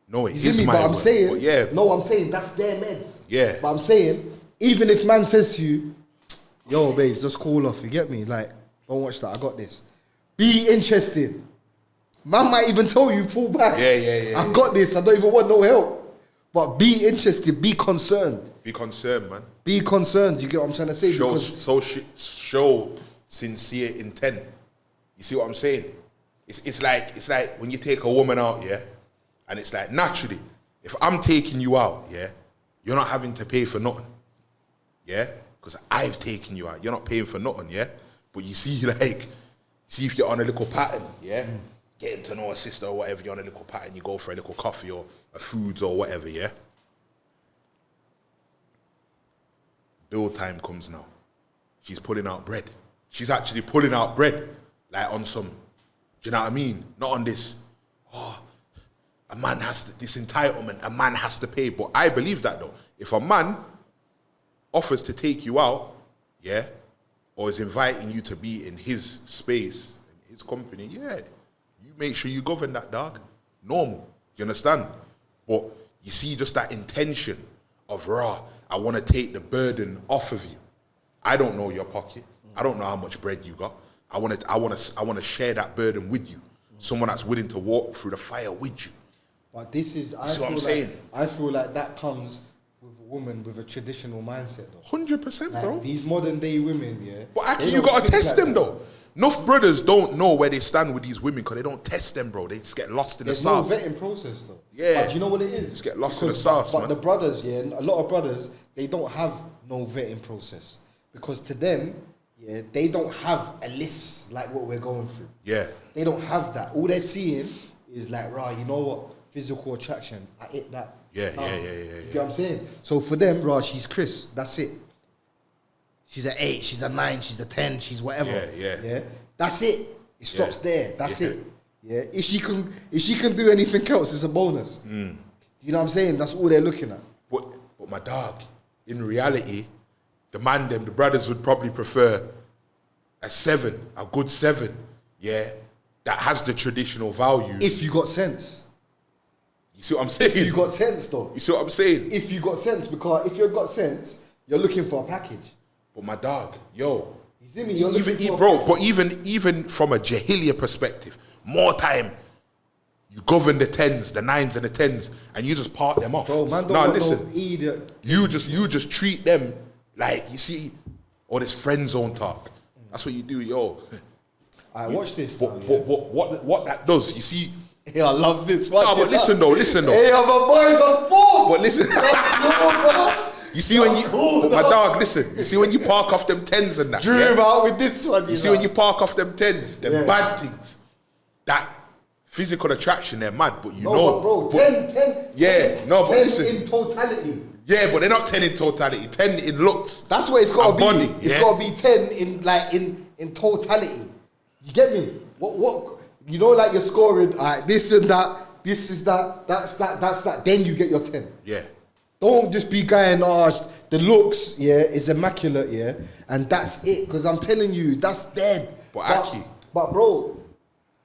No, it You is see me? my But I'm work. saying, But yeah. no, I'm saying that's their meds. Yeah. But I'm saying, even if man says to you, yo, babes, just call off, you get me? Like, don't watch that, I got this. Be interested. Man might even tell you, fall back. Yeah. I got this, I don't even want no help. But be interested, be concerned. Be concerned, man. Be concerned, you get what I'm trying to say? Show sincere intent. You see what I'm saying? It's like when you take a woman out, yeah, and it's like naturally, if I'm taking you out, yeah, you're not having to pay for nothing, yeah, because I've taken you out. You're not paying for nothing, yeah. But you see, like, see if you're on a little pattern, yeah, getting to know a sister or whatever, you're on a little pattern, you go for a little coffee or a foods or whatever, yeah. Bill time comes now. She's pulling out bread. She's actually pulling out bread, like on some, do you know what I mean? Not on this, oh, a man has to, this entitlement, a man has to pay. But I believe that though. If a man offers to take you out, yeah, or is inviting you to be in his space, in his company, yeah, you make sure you govern that, dog. Normal, do you understand? But you see just that intention of, raw, I want to take the burden off of you. I don't know your pocket. I don't know how much bread you got. I want to share that burden with you. Someone that's willing to walk through the fire with you. But this is, I feel like that comes with a woman with a traditional mindset, though. 100%, bro. These modern day women, yeah. But Aki, you gotta test them though. Enough brothers don't know where they stand with these women because they don't test them, bro. They just get lost in the sauce. There's no vetting process, though. Yeah. But do you know what it is? Just get lost in the sauce, but man. the brothers, yeah, a lot of brothers, they don't have no vetting process because to them, yeah, they don't have a list like what we're going through. Yeah. They don't have that. All they're seeing is like, right, you know what? Physical attraction. I hit that. Yeah. You get what I'm saying? So for them, right, she's Chris. That's it. She's an 8, she's a 9, she's a 10, she's whatever. Yeah. That's it. It stops there. That's it. Yeah. If she can do anything else, it's a bonus. You know what I'm saying? That's all they're looking at. But my dog, in reality, the brothers would probably prefer a 7, a good 7, yeah, that has the traditional values. If you got sense. You see what I'm saying? If you got sense, though. You see what I'm saying? If you got sense, because if you've got sense, you're looking for a package. But my dog, yo, you see me? You're looking for bro, but even from a Jahiliya perspective, more time, you govern the 10s, the 9s and the 10s, and you just part them off. Bro, man, listen, you just treat them like, you see, all this friend zone talk. That's what you do, yo. I watch this. But what that does, you see. Yeah, I love this one. No, but listen though. Hey, my boys on form. But listen. You see when you, but my dog, listen. You see when you park off them 10s and that. Dream out with this one. You see when you park off them 10s, them bad things. That physical attraction, they're mad, but you know. But bro, 10. Yeah, no, but 10 listen. in totality. Yeah, but they're not 10 in totality. 10 in looks. That's what it's got to be. Body, it's got to be 10 in totality. You get me? What? You know, like you're scoring, all right, this and that, this is that, that's that. Then you get your 10. Yeah. Don't just be going, the looks, yeah, is immaculate, yeah, and that's it. Because I'm telling you, that's dead. But bro,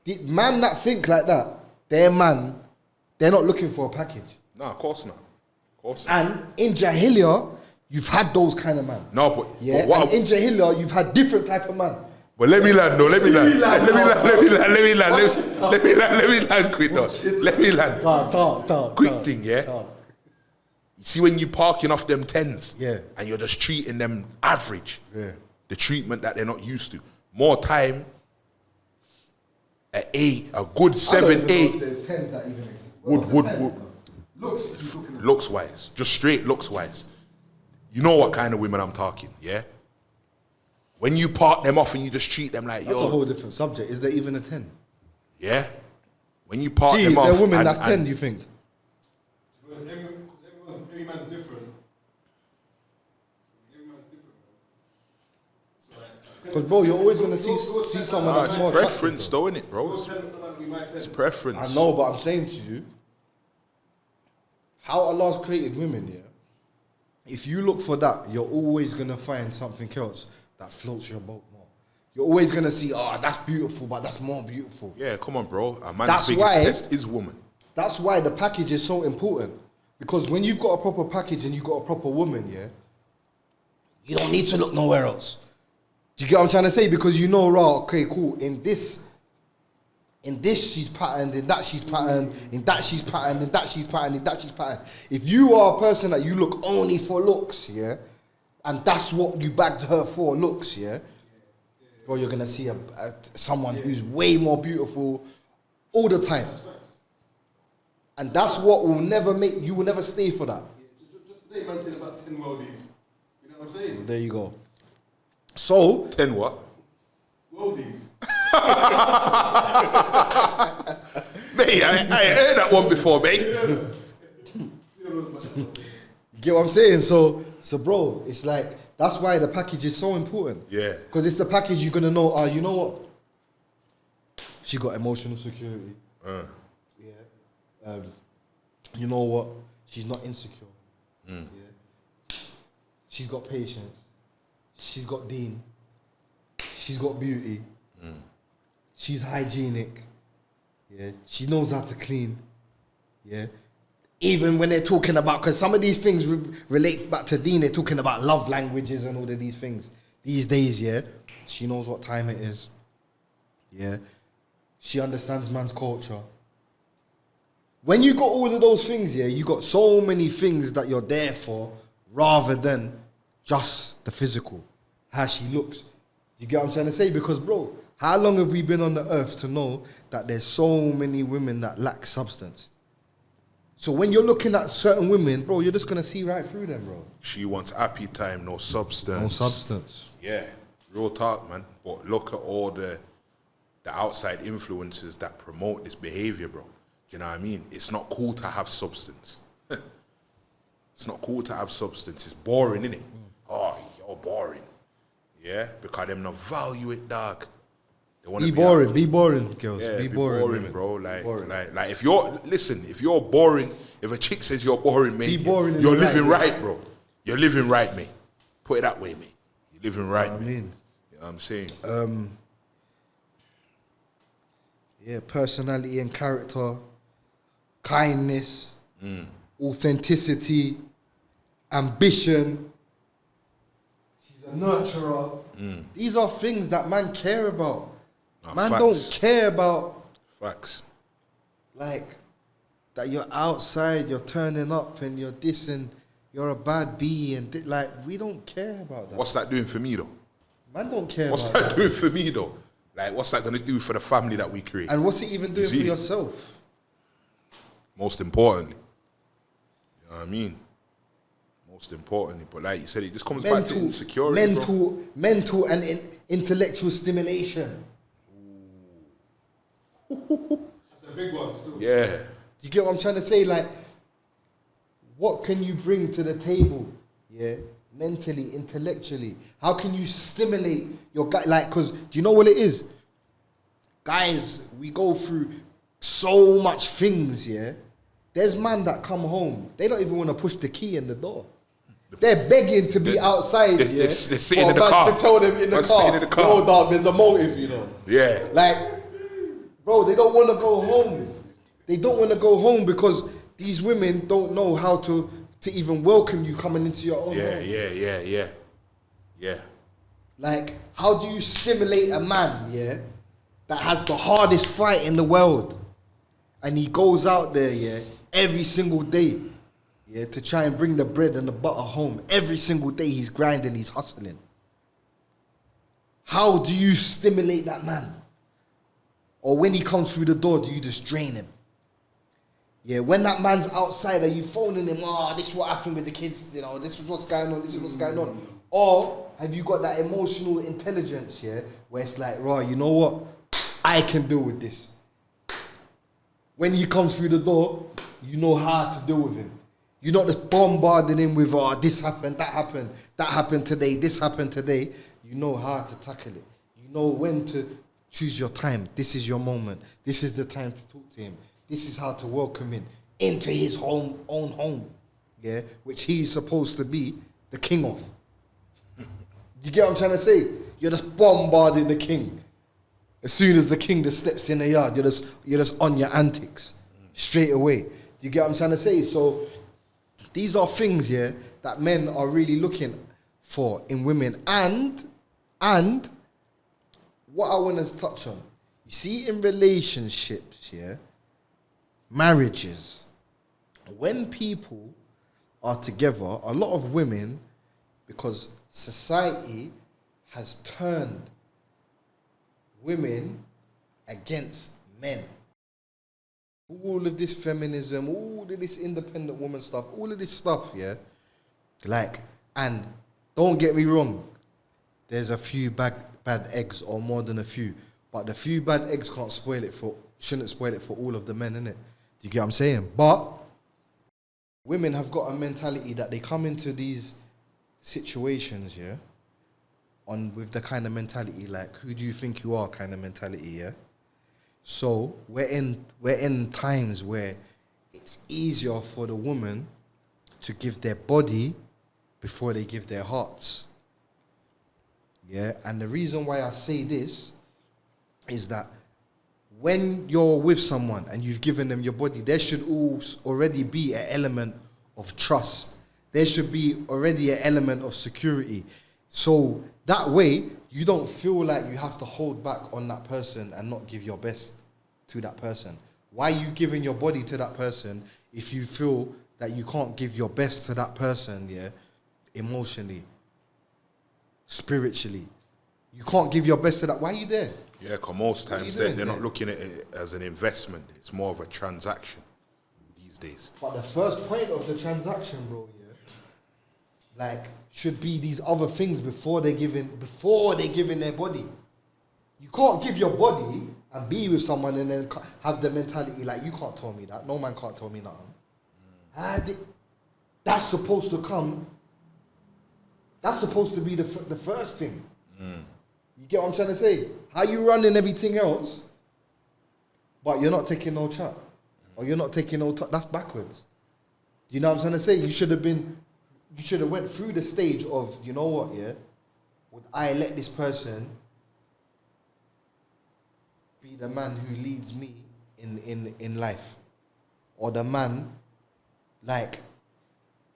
the man that think like that, they're not looking for a package. No, of course not. And in Jahiliya, you've had those kind of man. No, but yeah, and in Jahiliya, you've had different type of man. But let me land quick though. Let me land. Quick thing, yeah? You see when you parking off them 10s, yeah, and you're just treating them average, yeah, the treatment that they're not used to. More time, an 8, a good 7, 8. There's 10s that even exist. Would. Looks wise, just straight looks wise. You know what kind of women I'm talking, yeah? When you part them off and you just treat them like, that's a whole different subject. Is there even a 10? Yeah. When you part them is off. there a woman that's 10, you think? Every man's different. Because, bro, you're always going to see someone that's more attractive. It's preference, though, innit, bro? It's preference. I know, but I'm saying to you, how Allah's created women, yeah? If you look for that, you're always going to find something else that floats your boat more. You're always going to see, that's beautiful, but that's more beautiful. Yeah, come on, bro. A man's biggest test is woman. That's why the package is so important. Because when you've got a proper package and you've got a proper woman, yeah, you don't need to look nowhere else. Do you get what I'm trying to say? Because you know, okay, cool, in this In this she's patterned, in that she's patterned, in that she's patterned, in that she's patterned, in that she's patterned. If you are a person that you look only for looks, yeah, and that's what you bagged her for, looks, yeah, bro, you're gonna see someone who's way more beautiful all the time. And that's what will never make, you will never stay for that. Just today, man said about 10 worldies. You know what I'm saying? There you go. So 10 what? Worldies. Mate, I ain't heard that one before, mate. get what I'm saying? So bro, it's like, that's why the package is so important. Yeah. Because it's the package you're gonna know, you know what? She got emotional security. Yeah. You know what? She's not insecure. Yeah. She's got patience. She's got deen. She's got beauty. She's hygienic. Yeah. She knows how to clean. Yeah. Even when they're talking about, because some of these things relate back to deen, they're talking about love languages and all of these things. These days, yeah, she knows what time it is. Yeah. She understands man's culture. When you got all of those things, yeah, you got so many things that you're there for rather than just the physical, how she looks. You get what I'm trying to say? Because, bro, how long have we been on the earth to know that there's so many women that lack substance? So when you're looking at certain women, bro, you're just going to see right through them, bro. She wants happy time, no substance. No substance. Yeah, real talk, man. But look at all the outside influences that promote this behavior, bro. You know what I mean? It's not cool to have substance. It's not cool to have substance. It's boring, innit? Oh, you're boring. Yeah, because them not value it, dog. They wanna be boring, girls. Yeah, be boring, women, bro. Like if you're boring, if a chick says you're boring, mate, be boring, you're living right, bro. You're living right, mate. Put it that way, mate. You're living right, mate. You know what I'm saying? Yeah, personality and character, kindness, authenticity, ambition. She's a nurturer. These are things that man care about. Man facts. don't care about, Facts. like, that you're outside, you're turning up and you're this and you're a bad bee and like, we don't care about that. What's that doing for me, though? Man don't care What's about that doing for me, though? Like, what's that gonna do for the family that we create? And what's it even doing for See? yourself? Most importantly. You know what I mean? Most importantly. But like you said, it just comes back to insecurity, bro. Mental and intellectual stimulation. That's a big one still. Yeah. Do you get what I'm trying to say? Like, what can you bring to the table? Yeah, mentally, intellectually. How can you stimulate your guy? Like, because do you know what it is? Guys, we go through so much things, yeah? There's man that come home, they don't even want to push the key in the door. They're begging to be outside, yeah? They're sitting in the car. To tell them in the car, yo, dog, there's a motive, you know? Yeah. Like, bro, they don't want to go home. They don't want to go home because these women don't know how to even welcome you coming into your own home. Yeah. Like, how do you stimulate a man, yeah, that has the hardest fight in the world, and he goes out there, yeah, every single day, yeah, to try and bring the bread and the butter home. Every single day he's grinding, he's hustling. How do you stimulate that man? Or when he comes through the door, do you just drain him? Yeah, when that man's outside, are you phoning him, this is what happened with the kids, you know, this is what's going on, this is what's going on. Or have you got that emotional intelligence, yeah, where it's like, you know what? I can deal with this. When he comes through the door, you know how to deal with him. You're not just bombarding him with, this happened, that happened today, this happened today. You know how to tackle it. You know when to choose your time. This is your moment. This is the time to talk to him. This is how to welcome him into his own home, yeah, which he's supposed to be the king of. You get what I'm trying to say? You're just bombarding the king. As soon as the king just steps in the yard, you're just on your antics straight away. Do you get what I'm trying to say? So these are things, yeah, that men are really looking for in women. And what I want to touch on, You see, in relationships, yeah, marriages, when people are together, a lot of women, because society has turned women against men. All of this feminism, all of this independent woman stuff, all of this stuff, yeah. Like, and don't get me wrong, there's a few bad eggs, or more than a few, but the few bad eggs shouldn't spoil it for all of the men, innit? Do you get what I'm saying? But women have got a mentality that they come into these situations, yeah, with the kind of mentality like, who do you think you are kind of mentality, yeah? So we're in times where it's easier for the woman to give their body before they give their hearts. Yeah, and the reason why I say this is that when you're with someone and you've given them your body, there should already be an element of trust. There should be already an element of security. So that way, you don't feel like you have to hold back on that person and not give your best to that person. Why are you giving your body to that person if you feel that you can't give your best to that person, yeah, emotionally, spiritually? You can't give your best to that. Why are you there? Yeah, because most times they're not looking at it as an investment. It's more of a transaction these days. But the first point of the transaction, bro, yeah, like, should be these other things before they give in their body. You can't give your body and be with someone and then have the mentality like, you can't tell me that. No man can't tell me nothing. That's supposed to come. That's supposed to be the first thing. You get what I'm trying to say? How you running everything else, but you're not taking no chat, or you're not taking no talk? That's backwards. You know what I'm trying to say? You should have went through the stage of, you know what, yeah? Would I let this person be the man who leads me in life? Or the man, like,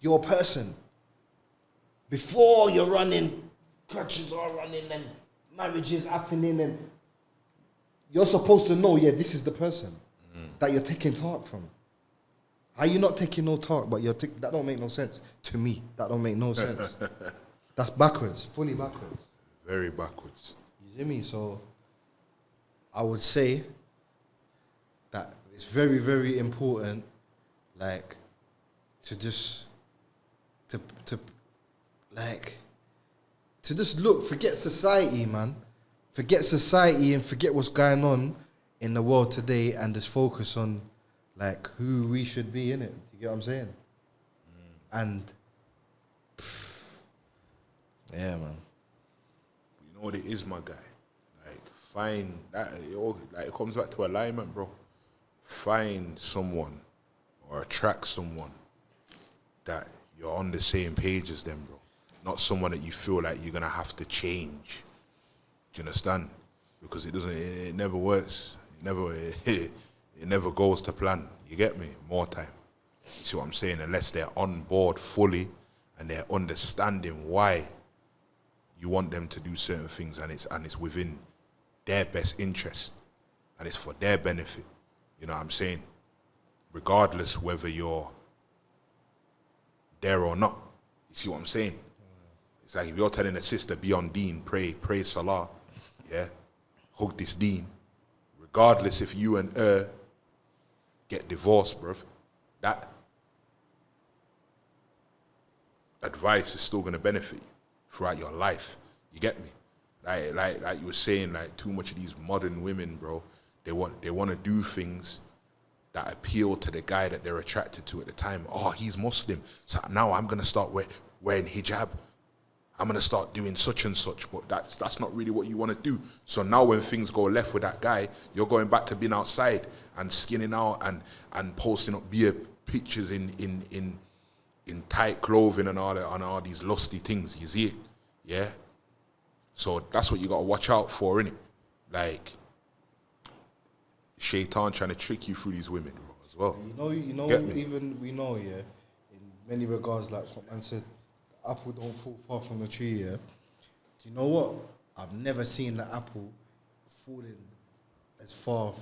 your person. Before you're running, crutches are running and marriage is happening, and you're supposed to know, yeah, this is the person that you're taking talk from. How you not taking no talk, but that don't make no sense to me. That don't make no sense. That's backwards, fully backwards. Very backwards. You see me? So I would say that it's very, very important, like, to just look, forget society, man. Forget society and forget what's going on in the world today, and just focus on, like, who we should be, innit? You get what I'm saying? And yeah, man. You know what it is, my guy? Like, find that, it comes back to alignment, bro. Find someone or attract someone that you're on the same page as them, bro. Not someone that you feel like you're gonna have to change. Do you understand? Because it never works. It never goes to plan. You get me? More time. You see what I'm saying? Unless they're on board fully and they're understanding why you want them to do certain things, and it's within their best interest and it's for their benefit. You know what I'm saying? Regardless whether you're there or not. You see what I'm saying? It's like if you're telling a sister, be on deen, pray salah, yeah, hug this deen. Regardless if you and her get divorced, bruv, that advice is still gonna benefit you throughout your life. You get me? Like you were saying, like, too much of these modern women, bro, they want to do things that appeal to the guy that they're attracted to at the time. Oh, he's Muslim, so now I'm gonna start wearing hijab. I'm gonna start doing such and such, but that's not really what you want to do. So now when things go left with that guy, you're going back to being outside and skinning out and posting up beer pictures in tight clothing and all these lusty things. You see it, yeah. So that's what you gotta watch out for, innit? Like, Shaitan trying to trick you through these women, bro, as well. You know, even we know, yeah, in many regards, like what man said, the apple don't fall far from the tree, yeah. Do you know what? I've never seen the apple falling as far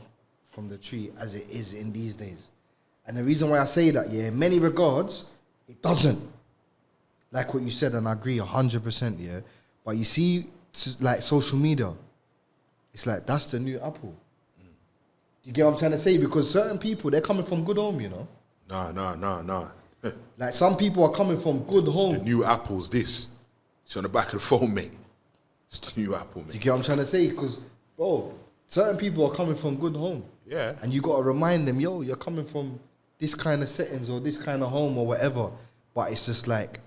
from the tree as it is in these days. And the reason why I say that, yeah, in many regards, it doesn't. Like what you said, and I agree 100%, yeah. But you see, like social media, it's like, that's the new Apple. You get what I'm trying to say? Because certain people, they're coming from good home, you know? Nah. Like some people are coming from good home. The new Apple's this. It's on the back of the phone, mate. It's the new Apple, mate. You get what I'm trying to say? Because, bro, certain people are coming from good home. Yeah. And you got to remind them, yo, you're coming from this kind of settings or this kind of home or whatever. But it's just like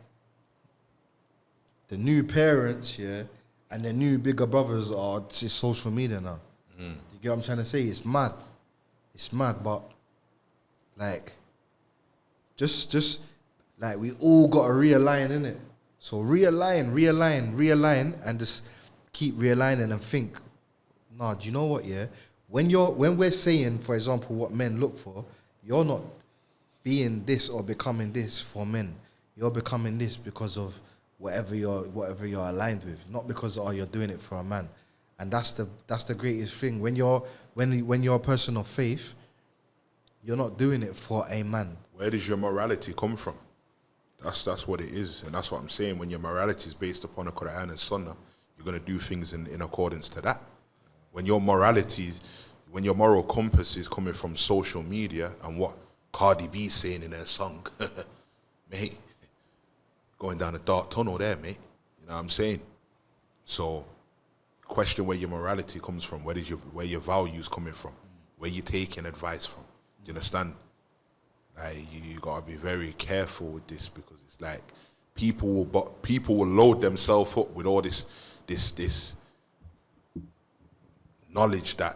the new parents, yeah, and the new bigger brothers are just social media now. You get what I'm trying to say? It's mad. It's mad, but like, just like we all got to realign, innit? So realign, and just keep realigning and think, nah, do you know what, yeah? When we're saying, for example, what men look for, you're not being this or becoming this for men. You're becoming this because of whatever you're aligned with, not because you're doing it for a man. And that's the greatest thing. When you're a person of faith, you're not doing it for a man. Where does your morality come from? That's what it is, and that's what I'm saying. When your morality is based upon the Quran and Sunnah, you're gonna do things in accordance to that. When your moral compass is coming from social media and what Cardi B's saying in her song, mate, going down a dark tunnel there, mate. You know what I'm saying? So, question where your morality comes from. Where your values coming from? Where you taking advice from? Do you understand? Like you gotta be very careful with this, because it's like people will load themselves up with all this knowledge that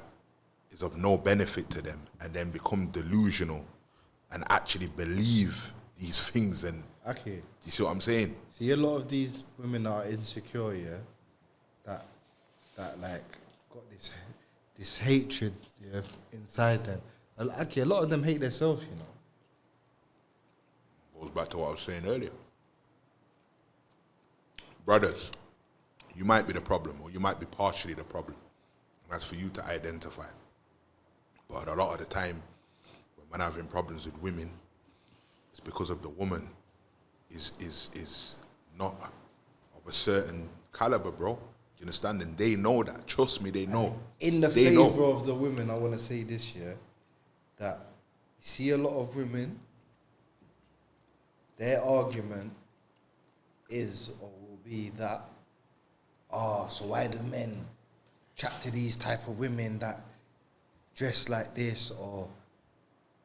is of no benefit to them, and then become delusional and actually believe these things. And Okay. you see what I'm saying? See, a lot of these women are insecure, yeah, that like got this hatred, yeah, inside them. Okay, a lot of them hate themselves, you know. Goes back to what I was saying earlier. Brothers, you might be the problem, or you might be partially the problem. And that's for you to identify. But a lot of the time, when men are having problems with women, it's because of the woman is not of a certain caliber, bro. Do you understand? And they know that. Trust me, they know. In the They know. favor of the women, I want to say this, yeah, that you see a lot of women, their argument is or will be that, so why do men chat to these type of women that dress like this, or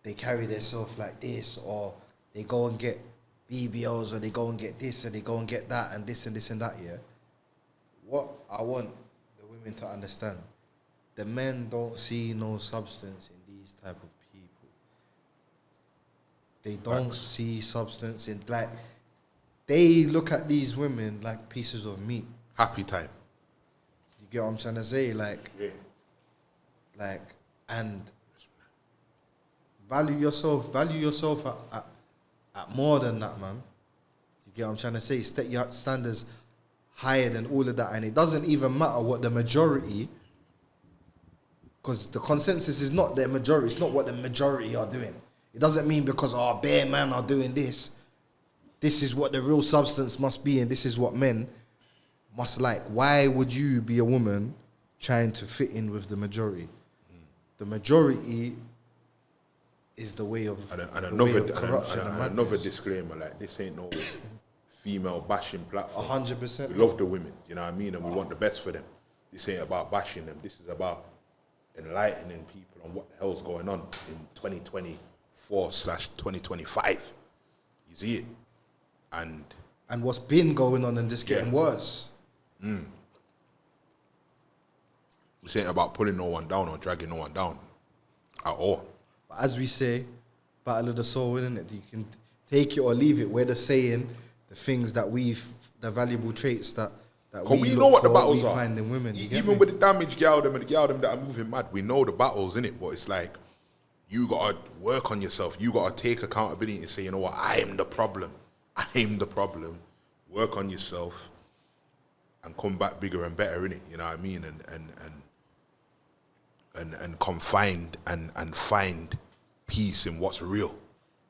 they carry themselves like this, or they go and get BBLs, or they go and get this, or they go and get that, and this and this and that, yeah? What I want the women to understand, the men don't see no substance in these type of people. They don't Facts. see substance in, like, they look at these women like pieces of meat. Happy time. You get what I'm trying to say? Like, Yeah. and value yourself at more than that, man. You get what I'm trying to say? Set your standards higher than all of that, and it doesn't even matter what the majority, because the consensus is not the majority, it's not what the majority are doing. It doesn't mean because bare men are doing this is what the real substance must be, and this is what men must like. Why would you be a woman trying to fit in with the majority? The majority is the way of, corruption and another madness. disclaimer, like, this ain't no female bashing platform. 100%. We love the women, you know what I mean, and we want the best for them. This ain't about bashing them. This is about enlightening people on what the hell's going on in 2024/2025. You see it? And what's been going on and just getting worse. this ain't about pulling no one down or dragging no one down at all. But as we say, battle of the soul, isn't it? You can take it or leave it. We're the saying, the things that the valuable traits that we know what the look for, battles we are. find in women. You get Even me? with the damaged gal them and the gal them that are moving mad, we know the battles, innit? But it's like, you gotta work on yourself. You gotta take accountability and say, you know what, I am the problem. I am the problem. Work on yourself and come back bigger and better, innit? You know what I mean? And and confined and find peace in what's real. Do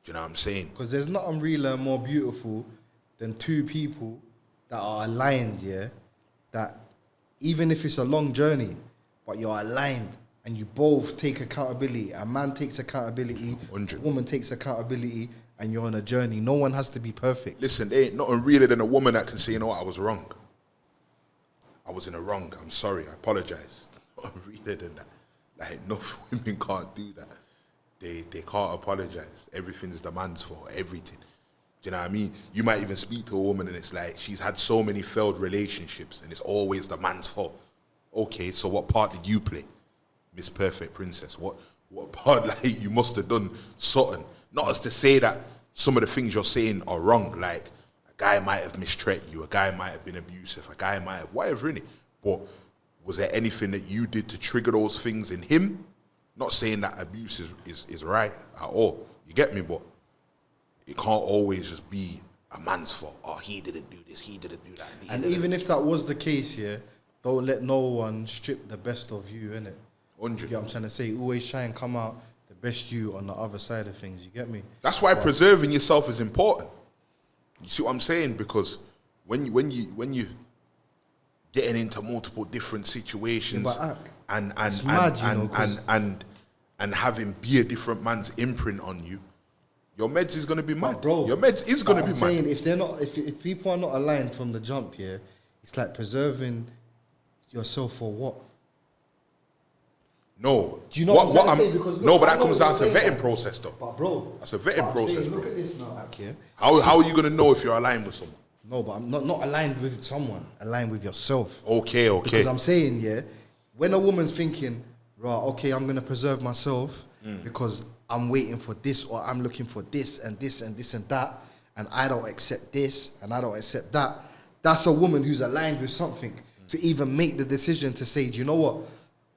you know what I'm saying? Because there's nothing realer and more beautiful than two people that are aligned, yeah? That even if it's a long journey, but you're aligned and you both take accountability. A man takes accountability, 100. a woman takes accountability, and you're on a journey. No one has to be perfect. Listen, there ain't nothing realer than a woman that can say, you know what, I was wrong. I was in the wrong. I'm sorry. I apologize. Nothing realer than that. Like, enough women can't do that. They can't apologize. Everything's the man's fault. Everything. Do you know what I mean? You might even speak to a woman and it's like she's had so many failed relationships and it's always the man's fault. Okay, so what part did you play? Miss Perfect Princess. What part, like, you must have done something. Not as to say that some of the things you're saying are wrong. Like, a guy might have mistreated you, a guy might have been abusive, a guy might have, whatever, innit? But was there anything that you did to trigger those things in him? Not saying that abuse is right at all. You get me? But it can't always just be a man's fault. Oh, he didn't do this, he didn't do that. And even if that was the case, yeah, don't let no one strip the best of you, innit? 100. You get what I'm trying to say? Always try and come out the best you on the other side of things. You get me? That's why preserving yourself is important. You see what I'm saying? Because when you getting into multiple different situations and having be a different man's imprint on you, your meds is gonna be mad. Bro, your meds is gonna be mad. Saying if people are not aligned from the jump, yeah, it's like preserving yourself for what? No. Do you know what I'm trying to say? Because look, no, but I that know comes what down to you're saying, vetting process, though. But bro, that's a vetting process. Saying, bro. look at this now, Ak, yeah. How are you gonna know if you're aligned with someone? No, but I'm not aligned with someone. Aligned with yourself. Okay. Because I'm saying, yeah, when a woman's thinking, right, okay, I'm gonna preserve myself because I'm waiting for this or I'm looking for this and this and this and that, and I don't accept this and I don't accept that. That's a woman who's aligned with something to even make the decision to say, do you know what?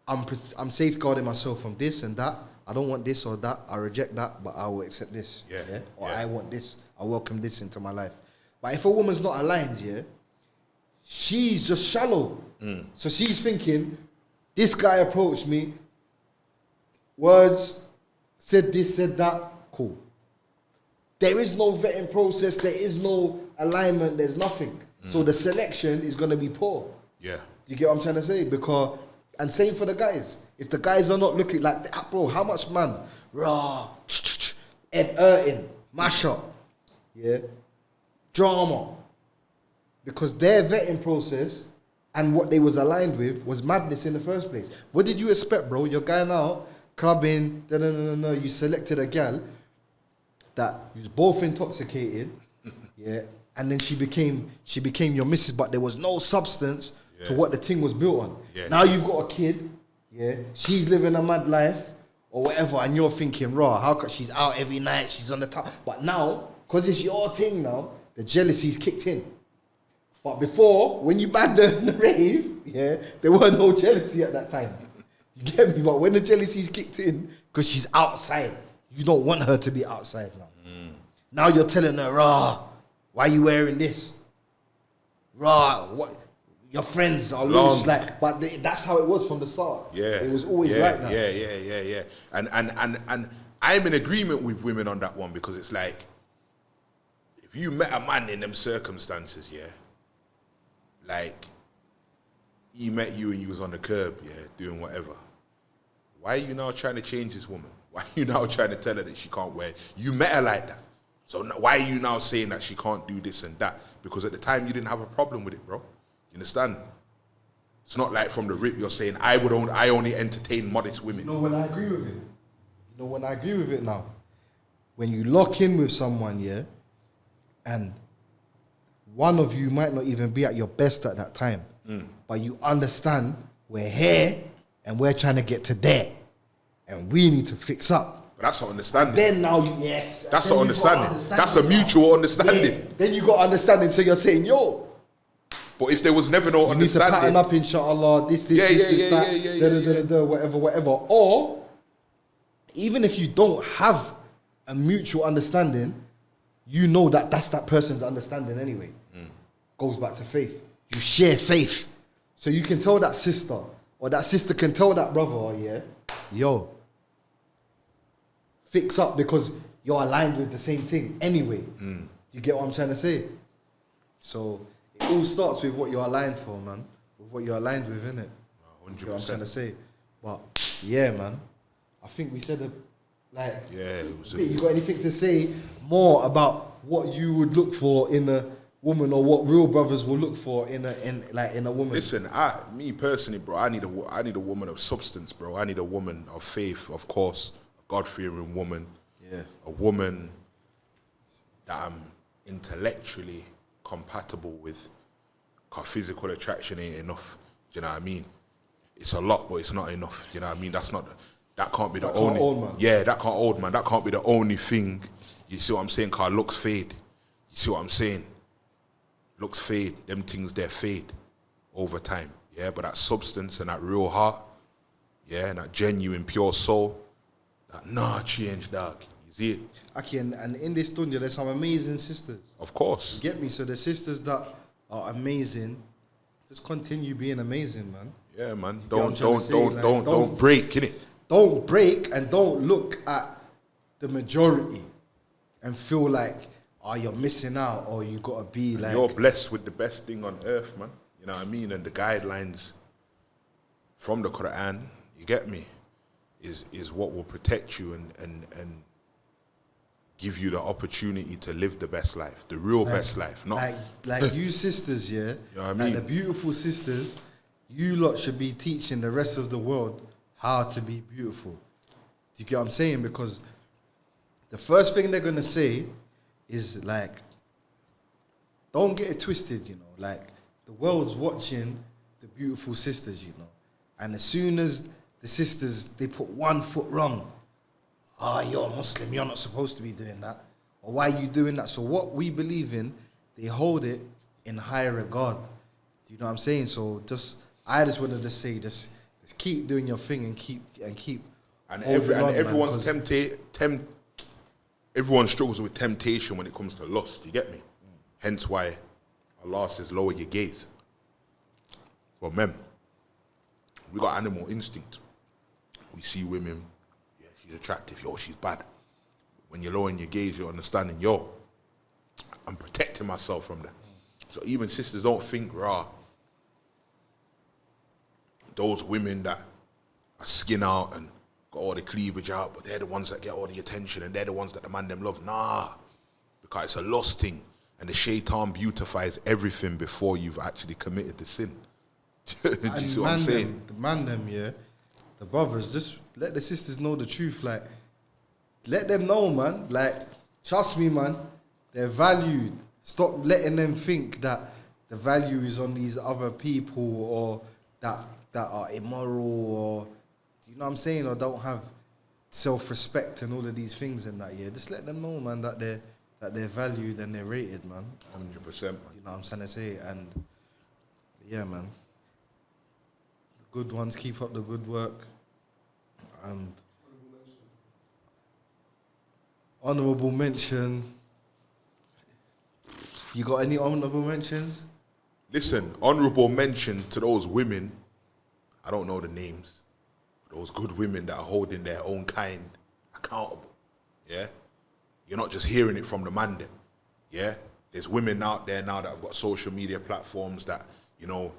I'm safeguarding myself from this and that. I don't want this or that. I reject that, but I will accept this. Yeah. Or I want this. I welcome this into my life. But if a woman's not aligned, yeah, she's just shallow. So she's thinking, this guy approached me, words, said this, said that, cool. There is no vetting process. There is no alignment. There's nothing. So the selection is going to be poor. Yeah. You get what I'm trying to say? Because, and same for the guys. If the guys are not looking like, bro, how much man? Raw, Ed Ertin, mash up, yeah, drama. Because their vetting process and what they was aligned with was madness in the first place. What did you expect, bro? You're going out, clubbing, you selected a gal that was both intoxicated, yeah, and then she became your missus, but there was no substance to what the thing was built on. Yeah. Now you've got a kid, yeah, she's living a mad life or whatever, and you're thinking, raw, how come she's out every night, she's on the top. But now, because it's your thing now, the jealousy's kicked in. But before, when you bagged her in the rave, yeah, there were no jealousy at that time. You get me? But when the jealousy's kicked in, because she's outside, you don't want her to be outside now. Now you're telling her, raw, why are you wearing this? Raw, what? Your friends are loose, like, but that's how it was from the start. Yeah, it was always like that. Yeah. And I'm in agreement with women on that one because it's like, if you met a man in them circumstances, yeah, like he met you and you was on the curb, yeah, doing whatever. Why are you now trying to change this woman? Why are you now trying to tell her that she can't wear it? You met her like that. So why are you now saying that she can't do this and that? Because at the time you didn't have a problem with it, bro. You understand? It's not like from the rip you're saying, I only entertain modest women. You know when I agree with it? Now. When you lock in with someone, yeah, and one of you might not even be at your best at that time, but you understand we're here and we're trying to get to there and we need to fix up. But that's not understanding. Then now, yes. That's not understanding. That's a mutual understanding. Yeah. Then you got understanding, so you're saying, yo. But if there was never no understanding. You need to pattern up, inshallah, this, that, whatever. Or, even if you don't have a mutual understanding, you know that that's that person's understanding anyway. Goes back to faith. You share faith. So you can tell that sister, or that sister can tell that brother, yeah, yo, fix up because you're aligned with the same thing anyway. You get what I'm trying to say? So it all starts with what you're aligned for, man. With what you're aligned with, innit? 100%. You know what I'm trying to say? But yeah, man. I think we said Yeah, it was you got anything to say more about what you would look for in a woman, or what real brothers will look for in a woman? Listen, me personally, bro, I need a woman of substance, bro. I need a woman of faith, of course, a God-fearing woman. Yeah. A woman that I'm intellectually compatible with. Cause physical attraction ain't enough. Do you know what I mean? It's a lot, but it's not enough. Do you know what I mean? That can't be the only. Hold, man. Yeah, that can't hold, man. That can't be the only thing. You see what I'm saying? Cause looks fade. You see what I'm saying? Looks fade. Them things there fade over time. Yeah, but that substance and that real heart, yeah, and that genuine pure soul, that change, dog. You see it? Aki, and in this dunya, there's some amazing sisters. Of course. You get me? So the sisters that are amazing, just continue being amazing, man. Yeah, man. get what I'm trying to say? Like, Don't break, innit? Don't break and don't look at the majority and feel like, oh, you're missing out, or you gotta be like. You're blessed with the best thing on earth, man. You know what I mean? And the guidelines from the Quran, you get me, is what will protect you and give you the opportunity to live the best life, the real best life. Not like you sisters, yeah. You know what I like mean? the beautiful sisters, you lot should be teaching the rest of the world how to be beautiful. Do you get what I'm saying? Because the first thing they're gonna say is like, don't get it twisted, you know. Like, the world's watching the beautiful sisters, you know. And as soon as the sisters, they put one foot wrong, you're a Muslim, you're not supposed to be doing that. Or why are you doing that? So what we believe in, they hold it in high regard. Do you know what I'm saying? So I just wanted to say, just keep doing your thing and keep and holding on, everyone's man, everyone struggles with temptation when it comes to lust. You get me? Hence why Allah says lower your gaze. Well, we got animal instinct. We see women, yeah, she's attractive, yo, she's bad. When you're lowering your gaze, you're understanding, yo, I'm protecting myself from that. So even sisters don't think, those women that are skin out and got all the cleavage out, but they're the ones that get all the attention and they're the ones that the man them love. Nah, because it's a lust thing. And the shaitan beautifies everything before you've actually committed the sin. Do you see what I'm saying? The man them, yeah, the brothers, just let the sisters know the truth. Like, let them know, man. Like, trust me, man, they're valued. Stop letting them think that the value is on these other people, or that are immoral, or, you know what I'm saying, or don't have self-respect and all of these things and that, yeah. Just let them know, man, that they're valued and they're rated, man. 100%, man. You know what I'm trying to say? And yeah, man. The good ones, keep up the good work. And honorable mention. You got any honorable mentions? Listen, honorable mention to those women, I don't know the names, those good women that are holding their own kind accountable, yeah? You're not just hearing it from the man them, yeah? There's women out there now that have got social media platforms that, you know,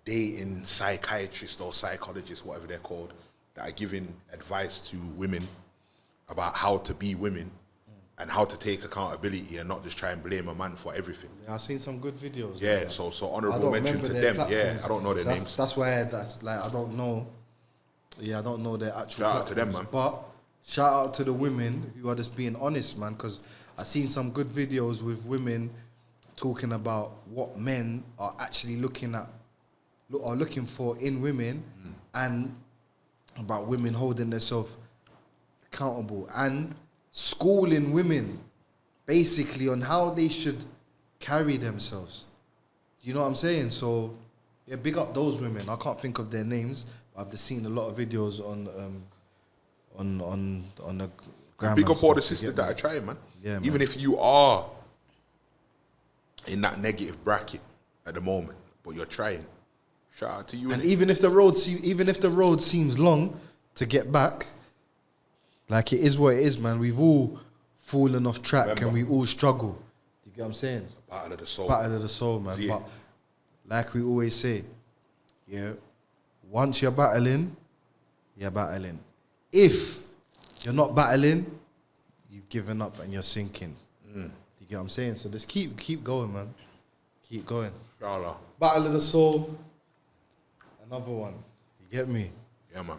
dating psychiatrists or psychologists, whatever they're called, that are giving advice to women about how to be women and how to take accountability and not just try and blame a man for everything. Yeah, I've seen some good videos. Yeah, like so honourable mention to them. Yeah, I don't know their names. That's why I don't know. Yeah, I don't know their actual Shout out to them, platforms. man. But shout out to the women who are just being honest, man, because I've seen some good videos with women talking about what men are actually looking for in women, and about women holding themselves accountable and schooling women basically on how they should carry themselves. You know what I'm saying? So yeah, big up those women. I can't think of their names, but I've just seen a lot of videos on the gram. Big and up all the stuff, you sisters get that me? are trying, man. Yeah, man. Even if you are in that negative bracket at the moment, but you're trying, Shout out to you. And innit? even if the road seems long to get back, like it is what it is, man. We've all fallen off track and we all struggle. You get what I'm saying? Battle of the soul. Battle of the soul, man. See it? But like we always say, yeah, once you're battling, you're battling. If you're not battling, you've given up and you're sinking. You get what I'm saying? So just keep going, man. Keep going. Inshallah. Battle of the soul. Another one. You get me? Yeah, man.